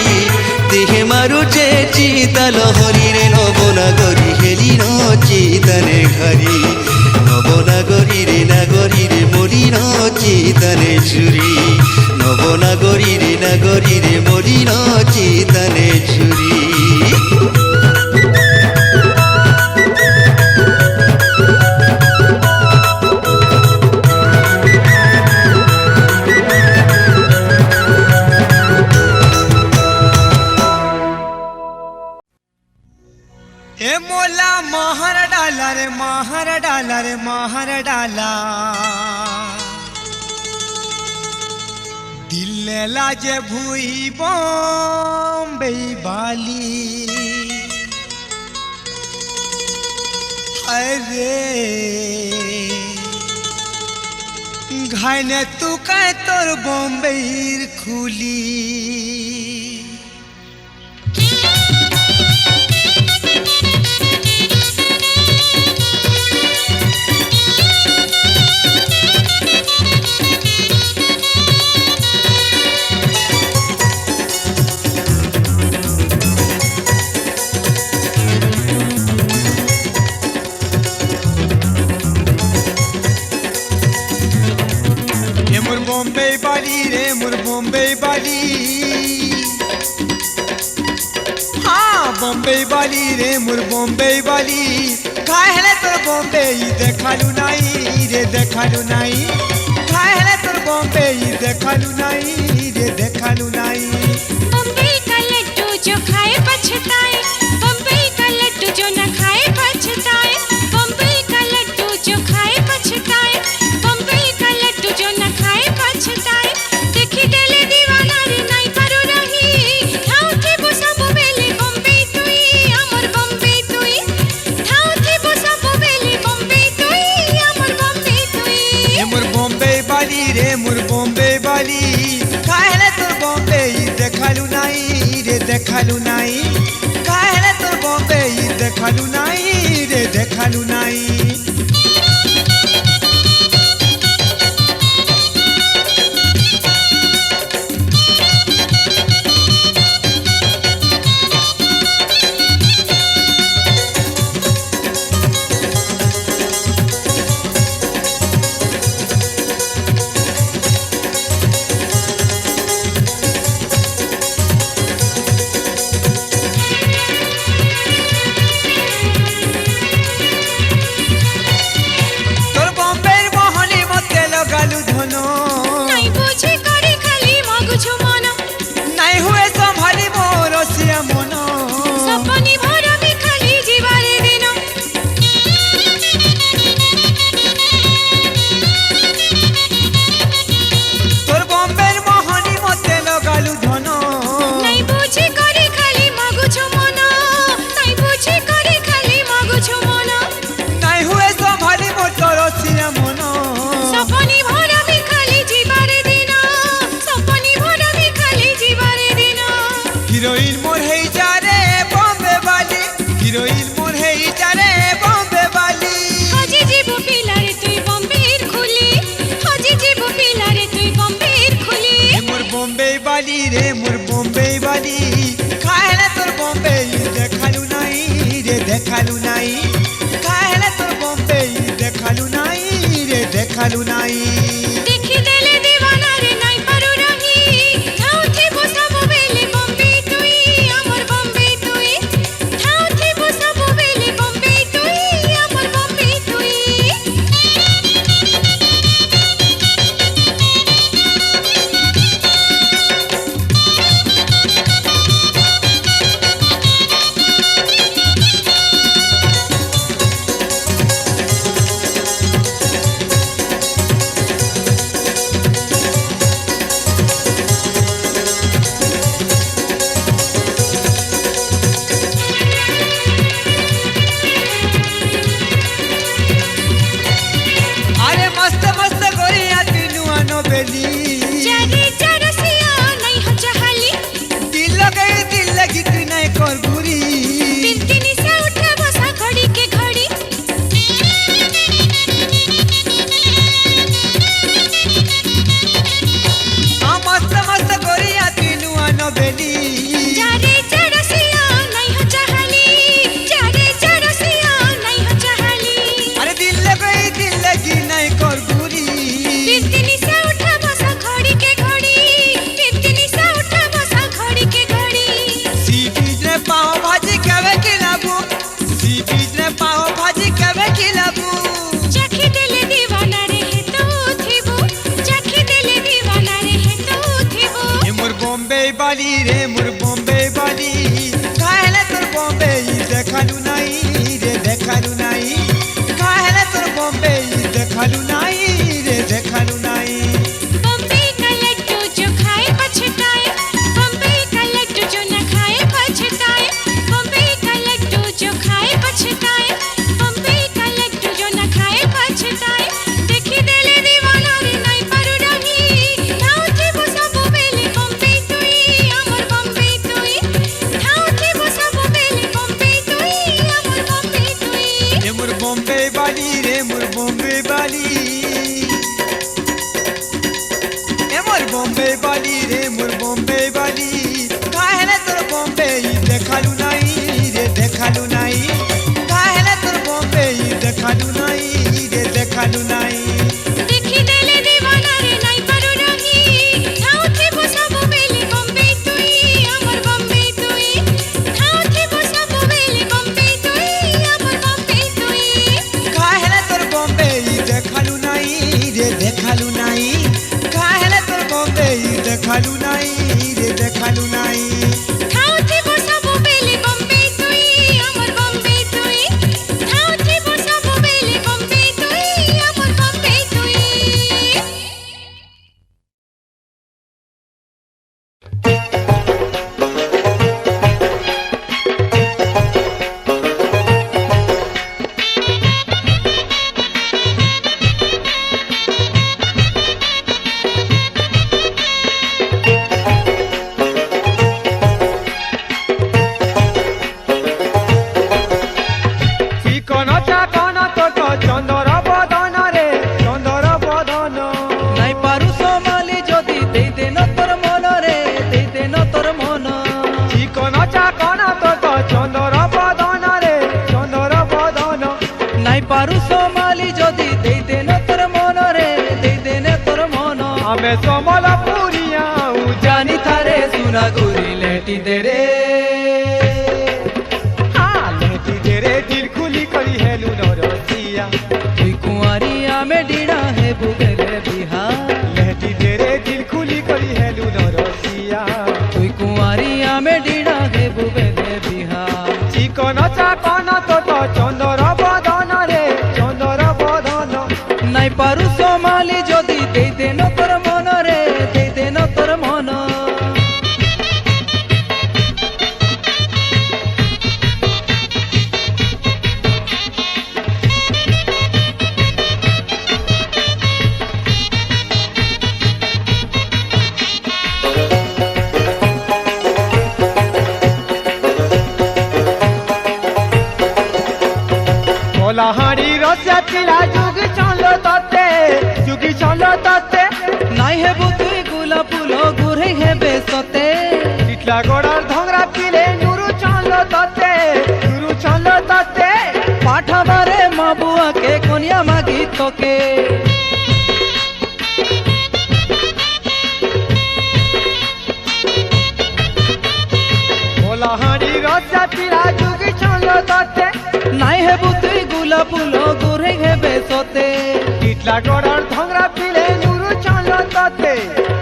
দেহে মারুছে চিতাল হরি রে নবনাগরী হেলি ন চিতনে ঘরি নবনাগরী রে নাগরী রে মরি ন চিতনে চুরি নবনাগরী রে নাগরী রে মরি ন চিতনে চুরি मोला महर डाला रे महर डाला रे महर डाला दिल ने लाजे भूई बॉम्बे वाली अरे घायने तू कह तोर बॉम्बे खुली बॉम्बे वाली रे मुर बॉम्बे वाली हाँ बॉम्बे वाली रे मुर बॉम्बे वाली काहे तोर बॉम्बे देखालू नाई रे देखालू नाई काहे तोर बॉम्बे देखालू नाई रे देखालू नाई बम्बई का लड्डू जो खाए पछताए बम्बई का लड्डू जो न खाए पछताए बम्बई का लड्डू जो खाए पछताए बम्बई का लड्डू जो न खाए पछताए देखी देले दीवाना रे नाई पारो रही ठाउ थे वो सब बेले बम्बई तुई अमर बम्बई तुई ठाउ थे वो सब बेले बम्बई तुई अमर बम्बई तुई मुर बॉम्बे वाली रे मुर बॉम्बे वाली काहे तोर बॉम्बे देखालू नाई रे देखालू नाई काहे तोर बॉम्बे देखालू नाई रे देखालू नाई जीवो पिलारे तुई बॉम्बेर खुली हजी जीवो पिलारे तुई बॉम्बेर खुली रे मोर बॉम्बे वाली रे मोर बॉम्बे वाली काहेला तोर बॉम्बे देखालू नहीं रे देखालू नहीं काहेला तोर बॉम्बे देखालू नहीं रे देखालू नहीं देखी देले दीवाना रे नाई पारू रही ठाउ थी बसाबो बेले बॉम्बे तुई अमर बॉम्बे तुई ठाउ थी बसाबो बेले बॉम्बे तुई अमर बॉम्बे तुई अरे मस्त मस्त गोरिया तीनू आनो बेली जारे जरसिया नहीं हो चाहली दिल लगी तू नहीं कर बुरी तिनतिनी से उठा बसा घड़ी के घड़ी हाँ मस्त मस्त गोरिया तीनू आनो बेली जारे जरसिया नहीं हो चाहली जारे जरसिया नहीं हो चाहली अरे दिल लगी नहीं कर बुरी तिनतिनी से उठा बसा घड़ी के घड़ी तिनतिनी से उठा बसा घड़ी के घड़ी सी बीच रे पाव भाजी कवे खिलाबू सी बीच रे पाव भाजी कवे खिलाबू चखी दिले दीवाना रे है तो थीबू चखी दिले दीवाना रे है तो थीबू ए मोर बॉम्बे वाली रे मोर बॉम्बे वाली काहेला तोर बॉम्बे देखालू नहीं रे देखालू नहीं काहेला तोर बॉम्बे देखालू नहीं रे देखालू नहीं बॉम्बे का लड्डू जो खाए पछताए बॉम्बे का लड्डू जो न खाए पछताए बॉम्बे का लड्डू जो खाए पछताए बॉम्बे का लड्डू जो न खाए पछताए देखी देले दीवाना रे नाई पारू रही ठाउ थी बसाबो बेले बॉम्बे तुई अमर बॉम्बे तुई ठाउ थी बसाबो बेले बॉम्बे तुई अमर बॉम्बे तुई रे मोर बॉम्बे वाली रे मोर बॉम्बे वाली ए मोर बॉम्बे वाली रे मोर बॉम्बे वाली काहेला तोर बॉम्बे देखालू नहीं रे देखालू नहीं काहेला तोर बॉम्बे देखालू नहीं रे देखालू नहीं देखी देले दीवाना रे नाई पारू रही ठाउ थी बसाबो बेले बॉम्बे तुई अमर बॉम्बे तुई ठाउ थी बसाबो बेले बॉम्बे तुई अमर बॉम्बे तुई काहेला तोर बॉम्बे देखालू नहीं रे देखालू नहीं काहेला तोर बॉम्बे देखालू नहीं रे देखालू नहीं ठाउ थी बसाबो बेले बॉम्बे तुई अमर बॉम्बे तुई ठाउ थी बसाबो बेले बॉम्बे तुई अमर बॉम्बे तुई চিকন চাকন তোট চন্দর বদন রে চন্দর বদন নাই পারু সমালি যদি দেই দে ন তোর মন রে দেই দে ন তোর মন চিকন চাকন তোট চন্দর বদন রে চন্দর বদন নাই পারু সমালি যদি দেই দে ন তোর মন রে দেই দে ন তোর মন আমি সমলপুরিয়া জানি থারে সুনা গুরি লেটি দে রে লেটি দে রে দিল খুলি করি হেলু নরসিয়া তুই কুয়ারিয়া মে ডিড়া হে বুগেলে বিহার লেটি দে রে দিল খুলি করি হেলু নরসিয়া তুই কুয়ারিয়া মে ডিড়া হে বুগেলে বিহার চিকন চাকন তোট চন্দর বদন রে চন্দর বদন নাই পারু সমালি যদি দেই দে ন তোর মন রে দেই দে ন তোর মন কলাহাড়ি রসে পিলা ততে চুকি চল ততে নাই হেবু তুই গোলাপ ফুল ঘুরে হেবে সতে টিটলা গড়ার ধংরা পিলে নুরু চল ততে নুরু চল ততে পাঠাবারে মা বুয়াকে কনিয়া মাগি তোকে ওলাহাড়ি রসা পিলা চুকি চল ততে নাই হেবু তুই গোলাপ ফুল ঘুরে হেবে সতে টিটলা গড়ার ধংরা পিলে নুরু চল ততে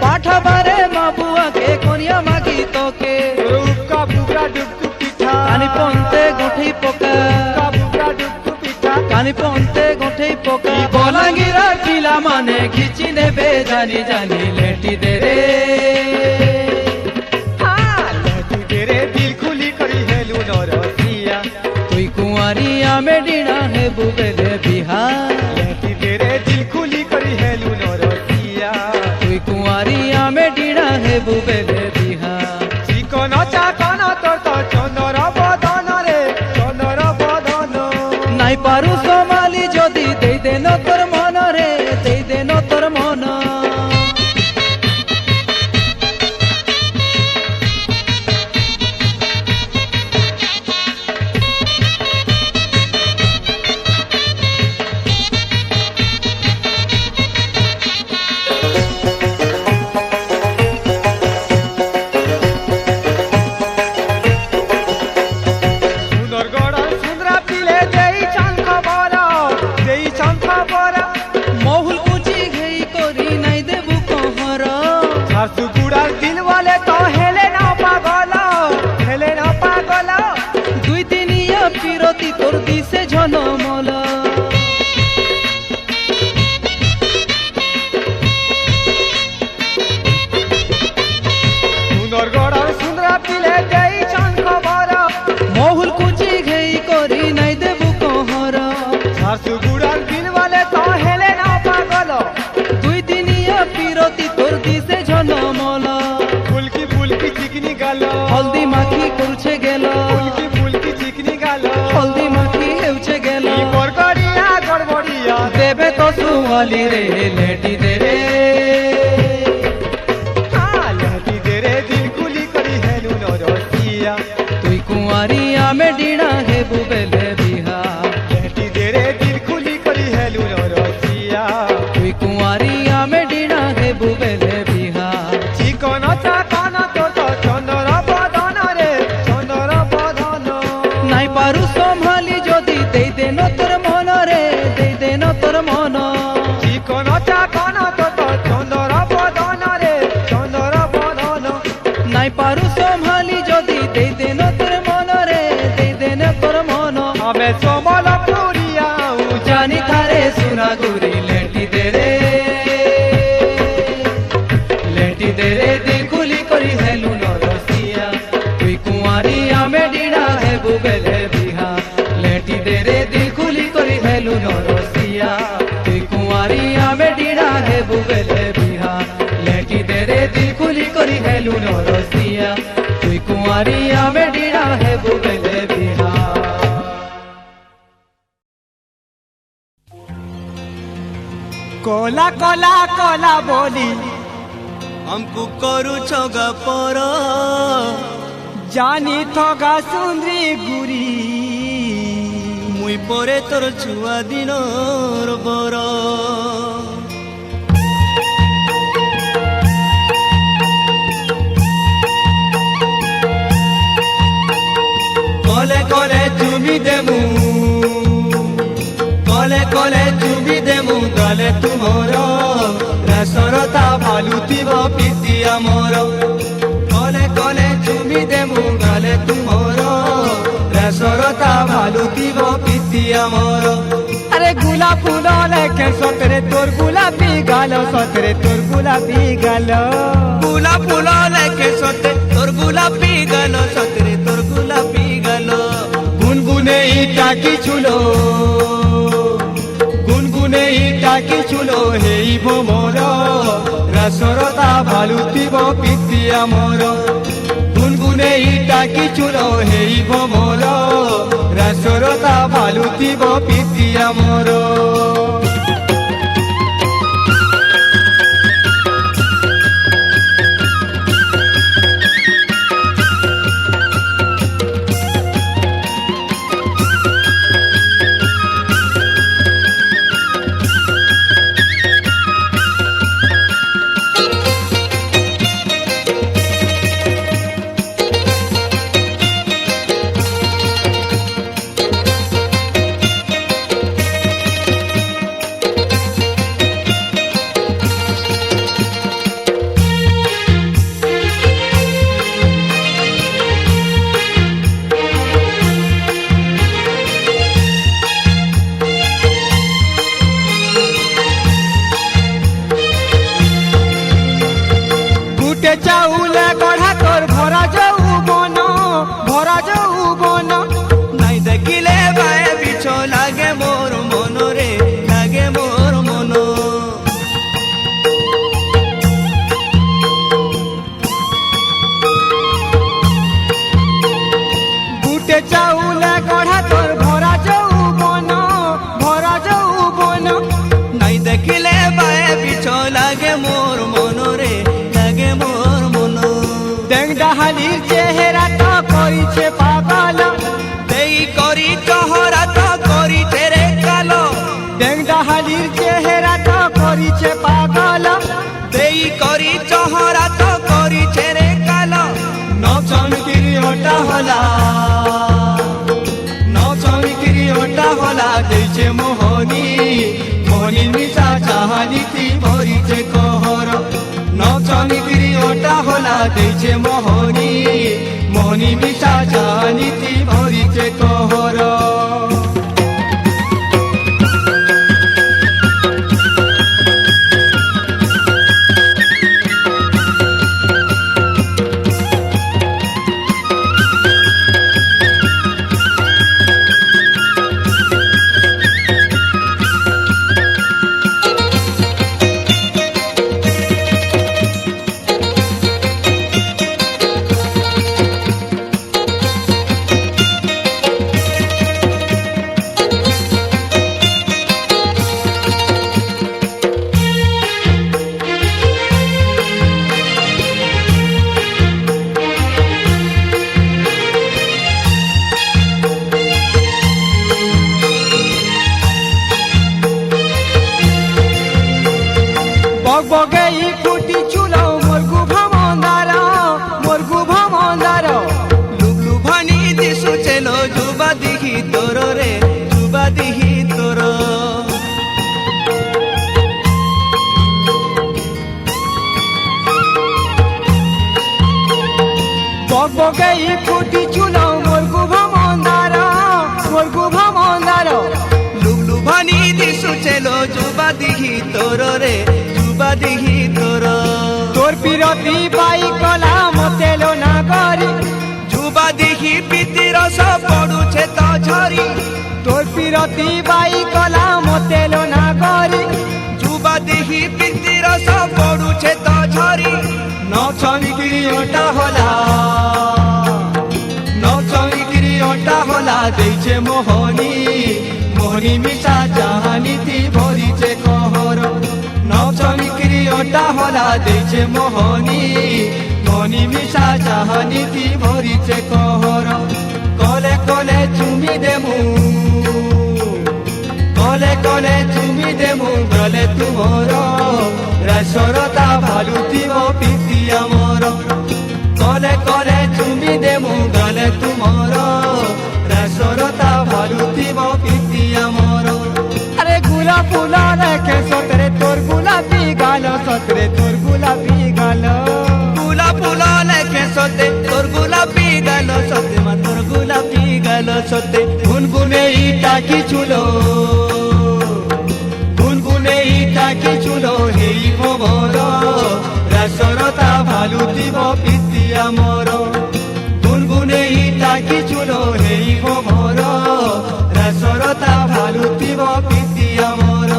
পাঠাবারে মা বুয়াকে কনিয়া মাগি তোকে রূপকা বুগরা ডুবকু পিঠা কানি পন্তে গুঠি পোকা রূপকা বুগরা ডুবকু পিঠা কানি পন্তে গুঠি পোকা বলাঙ্গীর পিলা মানে ঘিচি নেবে জানি জানি লেটি দে রে লেটি দে রে দিল খুলি করি হেলু নরসিয়া তুই কুঁয়ারি আমে ডিনা হেবু বেলে বিহার লেটি দে রে দিল খুলি করি হেলু নরসিয়া তুই কুঁয়ারি আমে ডিনা হেবু বেলে বিহার চিকন চাকন তোর তো চন্দর বদন রে চন্দর বদন নাই পারু সোমালি যদি দেই দেন তোর মন রে দেই দেন তোর মন সুন্দর গড় সুন্দরা পিলে দেই চান খবর দেই চান খবর মহুল কুচি ঘেই করি নাই দেবু কহর শাশু গুড়ার দিল বলে তো হেলে না পাগল হেলে না পাগল দুই দিনিয়া পিরতি তোর দিছে ঝনমল সুন্দর গড় সুন্দরা পিলে দেই চান খবর মহুল কুচি ঘেই করি নাই দেবু কহর শাশু গুড়ার দিল বলে তো হেলে না পাগল দুই দিনিয়া পিরতি তোর দিছে ঝনমল ফুলকি ফুলকি চিকনি গাল হলদি মাখি করছে গেল ফুলকি ফুলকি চিকনি গাল হলদি মাখি হেউছে গেল গড়গড়িয়া গড়গড়িয়া দেবে তো সুয়ালি রে লেটি দে রে লেটি দে রে দিল খুলি করি হেলু নরসিয়া তুই কুঁয়ারি আমে ডিনা হেবু বেলে বিহার লেটি দে রে দিল খুলি করি হেলু নরসিয়া তুই কুঁয়ারি আমে ডিনা হেবু বেলে বিহার চিকন চাকন তোর তো চন্দর বদন রে চন্দর বদন নাই পারু সম্ভালি যদি দেই দেন তোর মন রে দেই দেন তোর মন চিকন চাকন তোর তো চন্দর বদন রে চন্দর বদন নাই পারু সম্ভালি যদি দেই দেন তোর মন রে দেই দেন তোর মন আমি সমল পুরিয়া জানি থারে সুনা গুরি লেটি দে রে লেটি দে রে দিল খুলি করি হেলু নরসিয়া তুই কুঁয়ারি আমে ডিনা হেবু বেলে বিহার লেটি দে রে দিল খুলি করি হেলু নরসিয়া তুই কুঁয়ারি আমে ডিনা হেবু বেলে বিহার লেটি দে রে দিল খুলি করি হেলু নরসিয়া তুই কুঁয়ারি আমে ডিনা হেবু বেলে বিহার कोला कोला कोला बोली हमको करू छगा पर जानी थगा सुंदरी गुरी मुई परे तोर छुआ दिनर बर कोले कोले चुमी देमु कोले कोले चुमी देमु गले तुमर रसरता भालुतिब प्रीति आमर कोले कोले चुमी देमु गले तुमर रसरता भालुतिब प्रीति आमर अरे गुलाब फूल लेके सतरे तोर गुलाबी गाल सतरे तोर गुलाबी गाल गुलाब फूल लेके सते तोर गुलाबी गालो सतरे तोर गुलाबी गालो गुनगुने इटा की छुलो गुनगुने इटा की छुलो हेई भोमर रसरता भालुतिब प्रीति आमर गुनगुने इटा की छुलो हेई भोमर रसरता भालुतिब प्रीति आमर চাউলে গঢ়া তোর ভরা যৌবন নাই দেখিলে বায়ে বিছ লাগে মোর মনরে লাগে মোর মন গুটে চাউলে গঢ়া তোর ভরা যৌবন নাই দেখিলে বায়ে বিছ লাগে মোর মনরে লাগে মোর মন দেখ ডাহালির চেহারা তো করিছে পাগল দেই করি চহরা তো করিছে রে কালো দেখ ডাহালির চেহারা তো করিছে পাগল দেই করি চহরা তো করিছে রে কালো নচনকিরি ওটা হলা ଦେଇছে মোহনী মিশা চাহালিতি ভরিছে কহর নচনকিরি ওটা হলা ଦେଇছে মোহনী মিশা চাহালিতি ভরিছে কহর বগবগেই ফুটি চুলো মোর গুভা মন্দার লুবলু ভানি দিশুছে লো যুবা দিহি তোর রে যুবা দিহি তোর বগবগেই ফুটি চুলো মোর গুভা মন্দার লুবলু ভানি দিশুছে লো যুবা দিহি তোর রে যুবা দিহি তোর তোর বিরতি পাই কলা মতে লো না করি যুবা দিহি পিতি রস পড়ুছে তো ঝরি তোর বিরতি পাই কলা মতে লো না করি যুবা দিহি পিতি রস পড়ুছে তো ঝরি নচনকিরি ওটা হলা ଦେଇছে মোহনী মিশা চাহানিতি ভরিছে কহর নচনকিরি ওটা হলা ଦେଇছে মোহনী মিশা চাহানিতি ভরিছে কহর কলে কলে চুমি দেমু গলে তুমর রাসরতা ভালুতিব পিতি আমর কলে কলে চুমি দেমু গলে তুমর রাসরতা ভালুতিব পিতি আমর আরে গুলা ফুলা রেখে সতরে তোর গোলাপি গাল ফুলা ফুলা লেখে সতে তোর গোলাপি গাল সতে মা তোর গোলাপি গাল সতে গুনগুনে ইটা কি চুলো হেই ভবর রাসরতা ভালুতিব পিতি আমর গুনগুনে ইটা কি চুলো হেই ভবর রাসরতা ভালুতিব পিতি আমর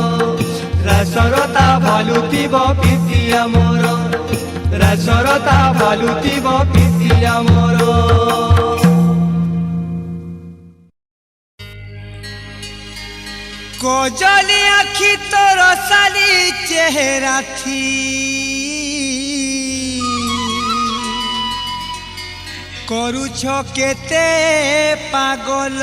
রাসরতা ভালুতিব পিতি আমর রাসরতা ভালুতিব পিতি আমর কজলি আখি তোর সালি চেহারা থি କରୁଛ କେତେ ପାଗଲ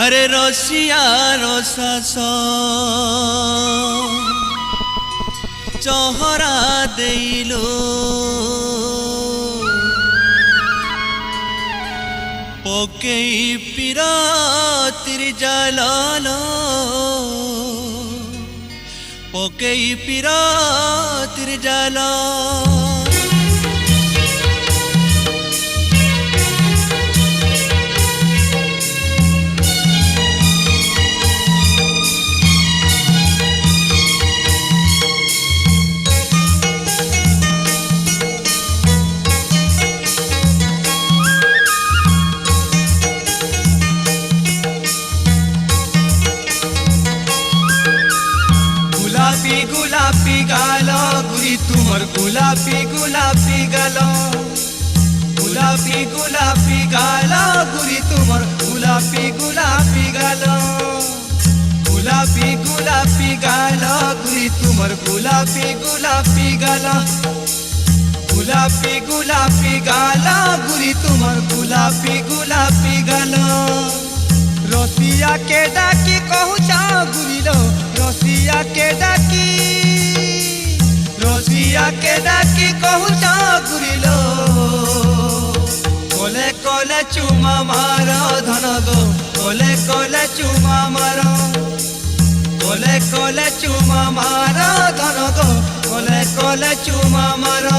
अरे रसिया रसास चहरा देलो पकई पिरातिर जालाल पकई पिरातिर जाला গাল গুরি তোমার গোলাপি গোলাপি গাল গোলাপি গোলাপি গাল গুরি তোমার গোলাপি গোলাপি গাল গোলাপি গোলাপি গাল গুরি তোমার গোলাপি গোলাপি গাল গোলাপি গোলাপি গাল গুরি তোমার গোলাপি গোলাপি গাল रसिया के डाकी कहूचा गुरिलो रसिया के डाकी कहूचा गुरिलो कोले कोले चुमा मारो धन गो कोले कोले चुमा मारो कोले कोले चुमा मारो धन गो कोले कोले चुमा मारो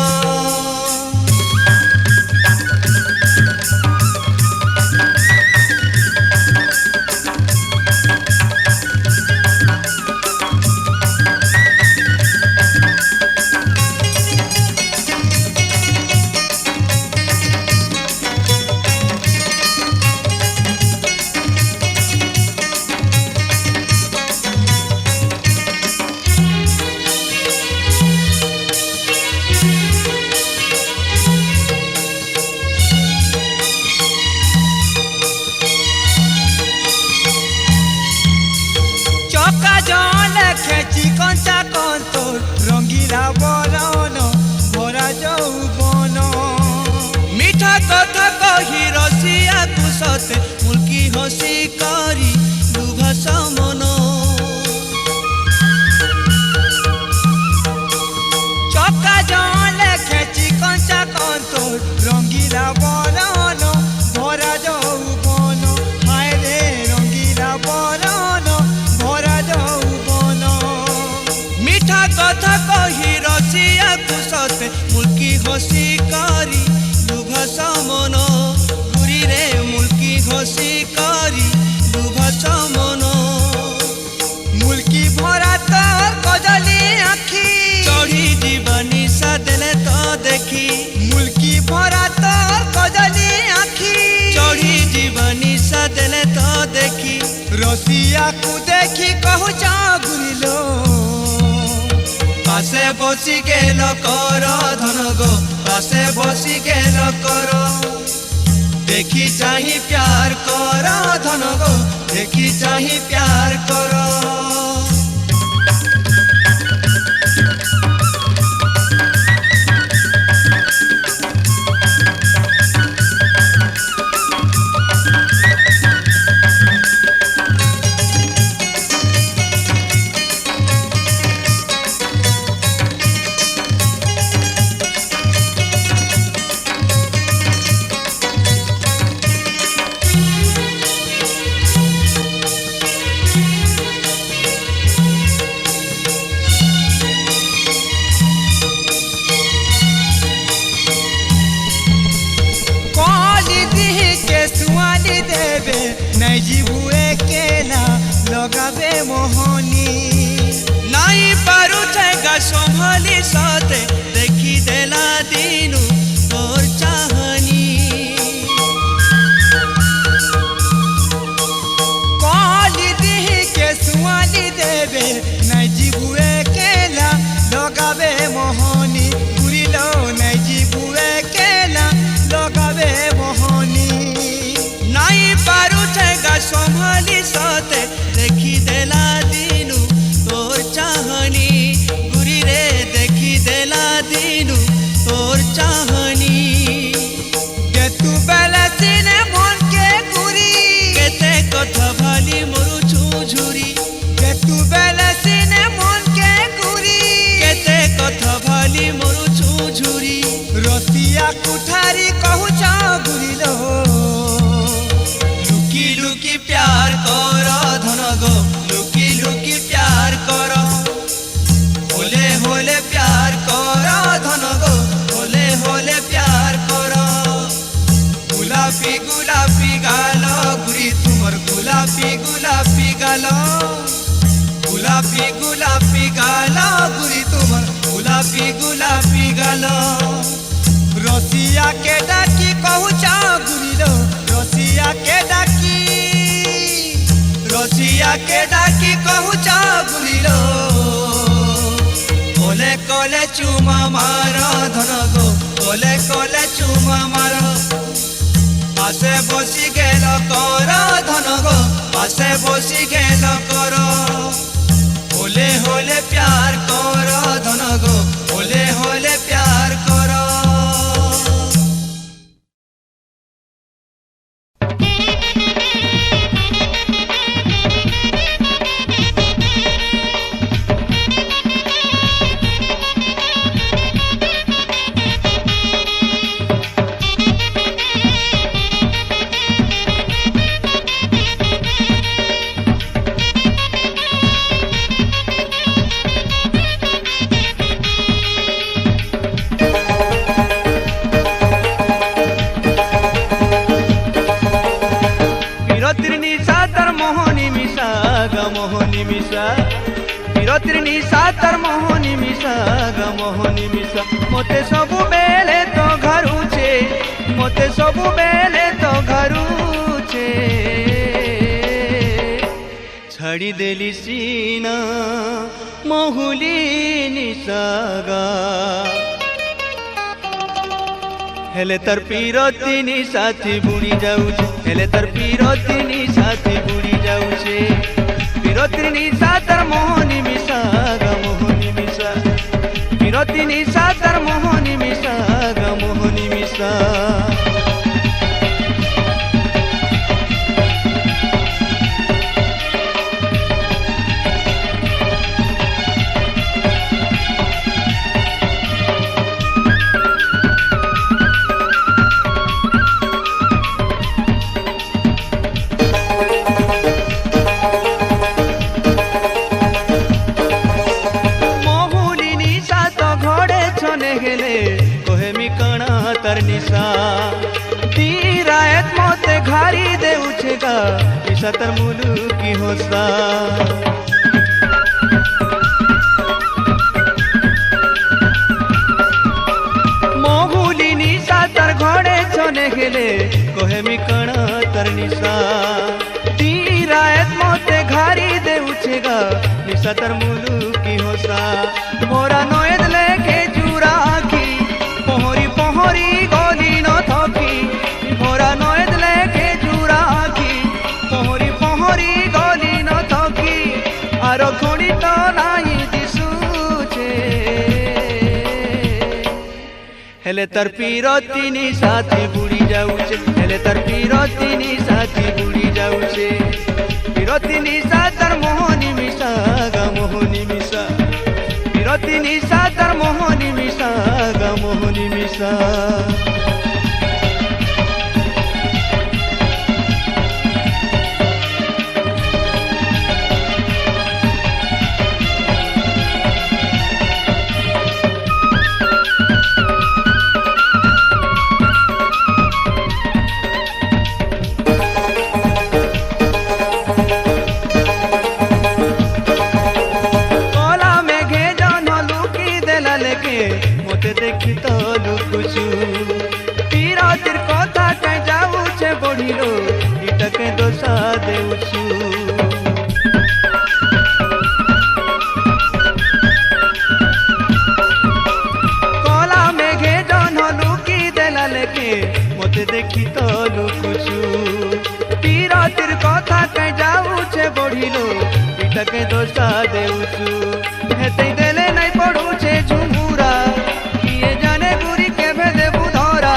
कंचा कंतोर रंगीला बरन भरा यौवन मीठा कथा कही रसिया कुसते मुल्की हसी करी दुभाष मन चका जले खेची कंचा कंतोर रंगीला बरन भरा यौवन हाय रे रंगीला बरन भरा यौवन मीठा कथा कही रसिया कुसते मुल्की हसी करी दुभाष मन गुरी रे मुल्की हसी करी दुभाष मन मुल्की भरा तोर कजली आखी चढ़ी जीवानी सा देले तो देखी मुल्की भरा तोर कजली आखी चढ़ी जीवानी सा देले तो देखी रसिया को देखी कहूचा गुरिलो पासे बसी गेल कर धन गो पासे बसी गेल कर देखी चाही प्यार कर धन गो देखी चाही प्यार कर नहीं जीवुए केला लगावे मोहनी नहीं पारू गा संभाली साथे देखी देला दिनु तोर चाहनी काली दी के सुआली देवे नहीं जीवुए केला लगावे मोहनी गुरिलो नहीं जीवुए केला लगावे मोहनी नहीं पारू गा संभाली साथे देखी देला दिनु तोर चाहनी गुरी रे देखी देला दिनु तोर चाहनी के तू बेले सिने मन के गुरी केते कथा भाली मोरु झुझुरी के तू बेले सिने मन के गुरी केते कथा भाली मोरु झुझुरी रसिया कुठारी कहूचा गुरिलो लुकी प्यार कर धन गो लुकी लुकी प्यार कर होले होले प्यार कर धन गो होले होले प्यार कर गुलाबी गुलाबी गाल गुरी तुमर गुलाबी गुलाबी गाल गुलाबी गुलाबी गाल गुरी तुमर गुलाबी गुलाबी गाल रसिया के डाकी कहूचा गुरिलो रसिया के डाकी रसिया के डाकी कहूचा गुरिलो होले কলে কলে চুমা মার ধন গো কলে কলে চুমা মার পাশে বসি গেল কর ধন গো পাশে বসি গেল কর হলে হলে প্যার কর ধন গো হলে হলে প্যার কর বিরতির নিশা তার মোহনী মিশা গ মোহনী মিশা মতে সবু বেলে তো ঘরুছে মতে সবু বেলে তো ঘরুছে ছাড়ি দেলি সিনা মহুলি নিশা গা হেলে তার পিরতি নিশাথি বুড়ি যাউছে হেলে তার পিরতি নিশাথি বুড়ি যাউছে বিরতির নিশা তার মোহনী মিশা গ মোহনী মিশা বিরতি নিশা তার মোহনী মিশা গ মোহনী মিশা तीरायत मोते घारी देउछे गा निशा तर मुलुकी होसा मोहुली निशा तर घोड़े छोने गेले कोहे मी कणा तर निशा तीरायत मोते घारी देउछे गा निशा तर मुलुकी होसा मोरा नोयद लेके जुरा की पोहरी पोहरी गोली न थकी मोरा नोयद लेके जुरा की पोहरी पोहरी गोली न थकी आरो घोड़ी तो नाही दिसुचे हेले तर पिरती नि साथी बुड़ी जाउचे हेले तर पिरती नि साथी बुड़ी जाउचे पिरती नि साथर मोहनी मिशा ग मोहनी मिशा पिरती नि साथर मोहनी मिशा ग मोहनी मिशा मोते देखी तो लुकुचु पीरतिर कथा कहीं जाऊचे बढ़िलो इटके दोषा देउछु कला मेघे जन लुकी देला लेके मोते देखी तो लुकुचु पीरतिर कथा कहीं जाऊचे बढ़िलो इटके दोषा देउछु हेते देले नहीं पड़ुचे झुमुरा किए जाने गुरी के भेदे बुधरा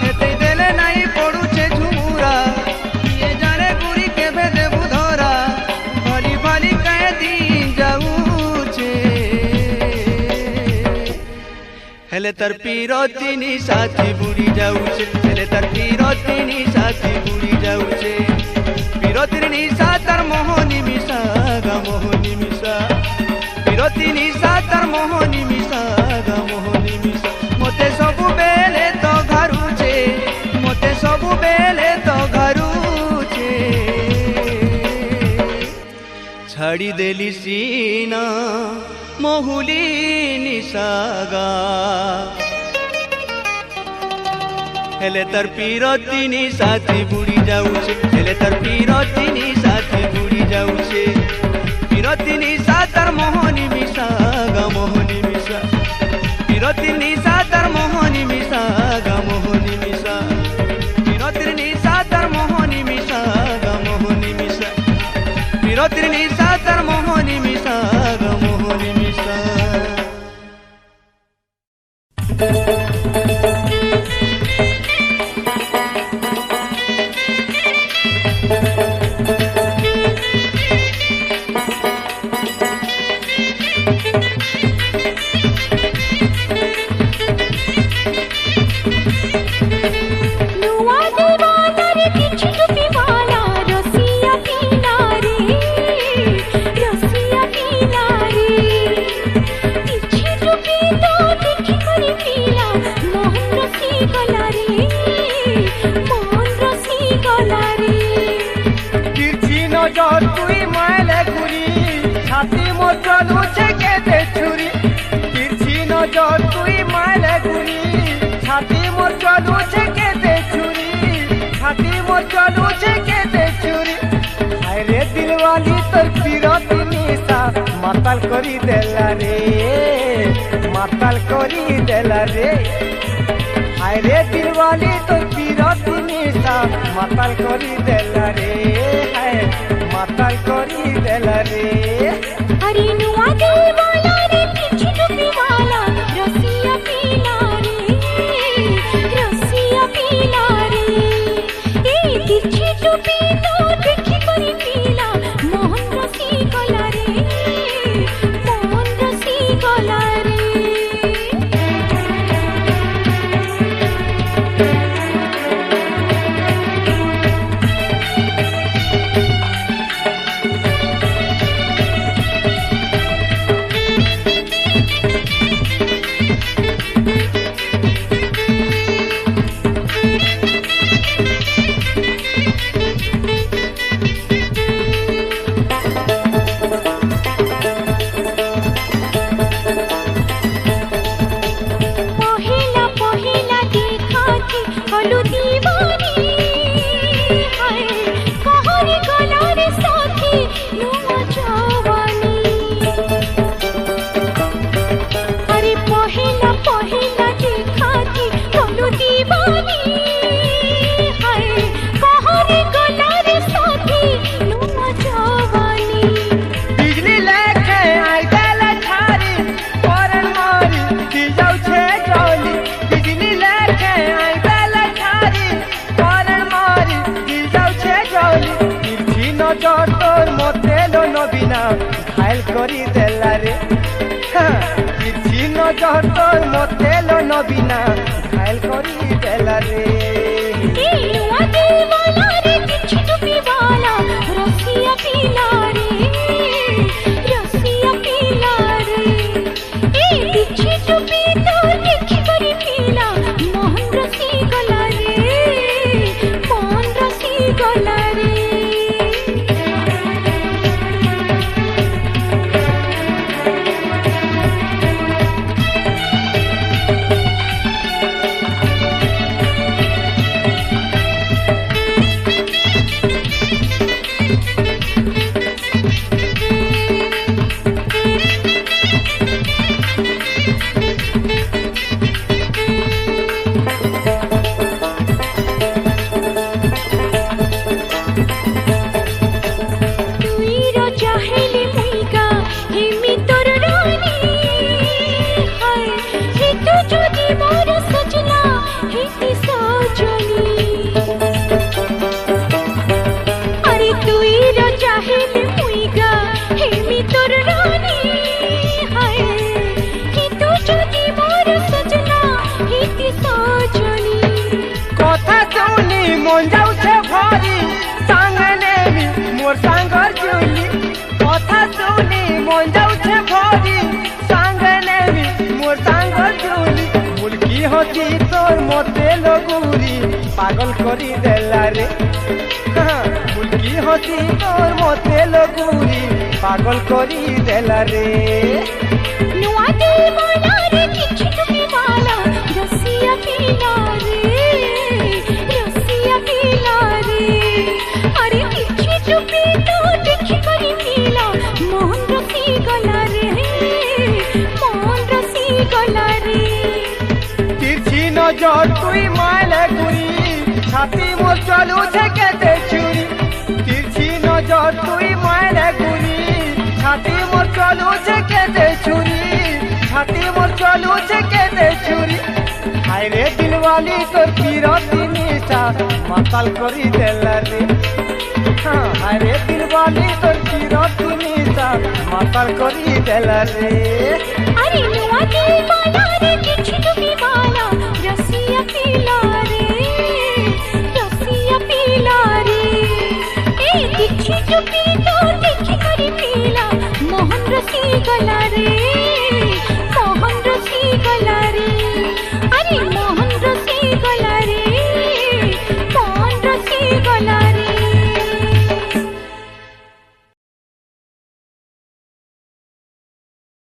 हेते देले नहीं पड़ुचे झुमुरा किए जाने गुरी के भेदे बुधरा भली भली कह दिन जाऊचे हेले तर पिरती नि साथी बुड़ी जाऊचे हेले तर पिरती नि साथी बुड़ी जाऊचे पिरती नि साथर मोहनी मिशा ग मोहनी मिशा पिरती निशा तर मोहनी मिशा ग मोहनी मिशा मोते सबु बेले तो घरुचे मोते सबु बेले तो घरुचे छाड़ी देली सीना मोहुली निशा गा हेले तर पिरती नि साथी बुड़ी जाऊचे हेले तर पिरती नि साथी बुड़ी जाऊचे पिरती निशा तर मोहनी मिशा ग मोहनी मिशा বিরতির নিশা তার মোহনী মিশা গো মোহনী মিশা মাতাল করি দেলা রে মাতাল করি দেলা রে হায় রে দিলওয়ালি তোর বিরতি নিশা মাতাল করি দেলা রে হায় মাতাল করি দেলা রে हरी नुआ दिल वाला रे पीछे डूबी वाला रसिया पीला रे ए पीछे डूबी तो देखी करी पीला मोहन रसी गला रे मोहन रसी गला रे করি দেলা রে কিছু নজর তোর মতে লো নবীনা ঘায়ল করি দেলা রে তোর মতে লগুরি পাগল করি দেলা রে মুলকি হতি তোর মতে লগুরি পাগল করি দেলা রে नुआ दिल वाला रे पीछे डूबी वाला रसिया पीला रे अरे पीछे डूबी तो देखी करी पीला मोहन रसी गला रे मोहन रसी गला रे নজর তুই মাইলে ঘুরি ছাতি মোর চলু থেকে ছুরি তিরছি নজর তুই মাইলে हाय रे दिलवाली तोर पीरती निशा माताल करी देला रे हाय रे दिलवाली तोर पीरती निशा माताल करी देला रे अरे नुआ दिल वाला रे किछि डुबी वाला रसिया पीला रे ए किछि डुबी तो देखि करी पीला मोहन रसी गला रे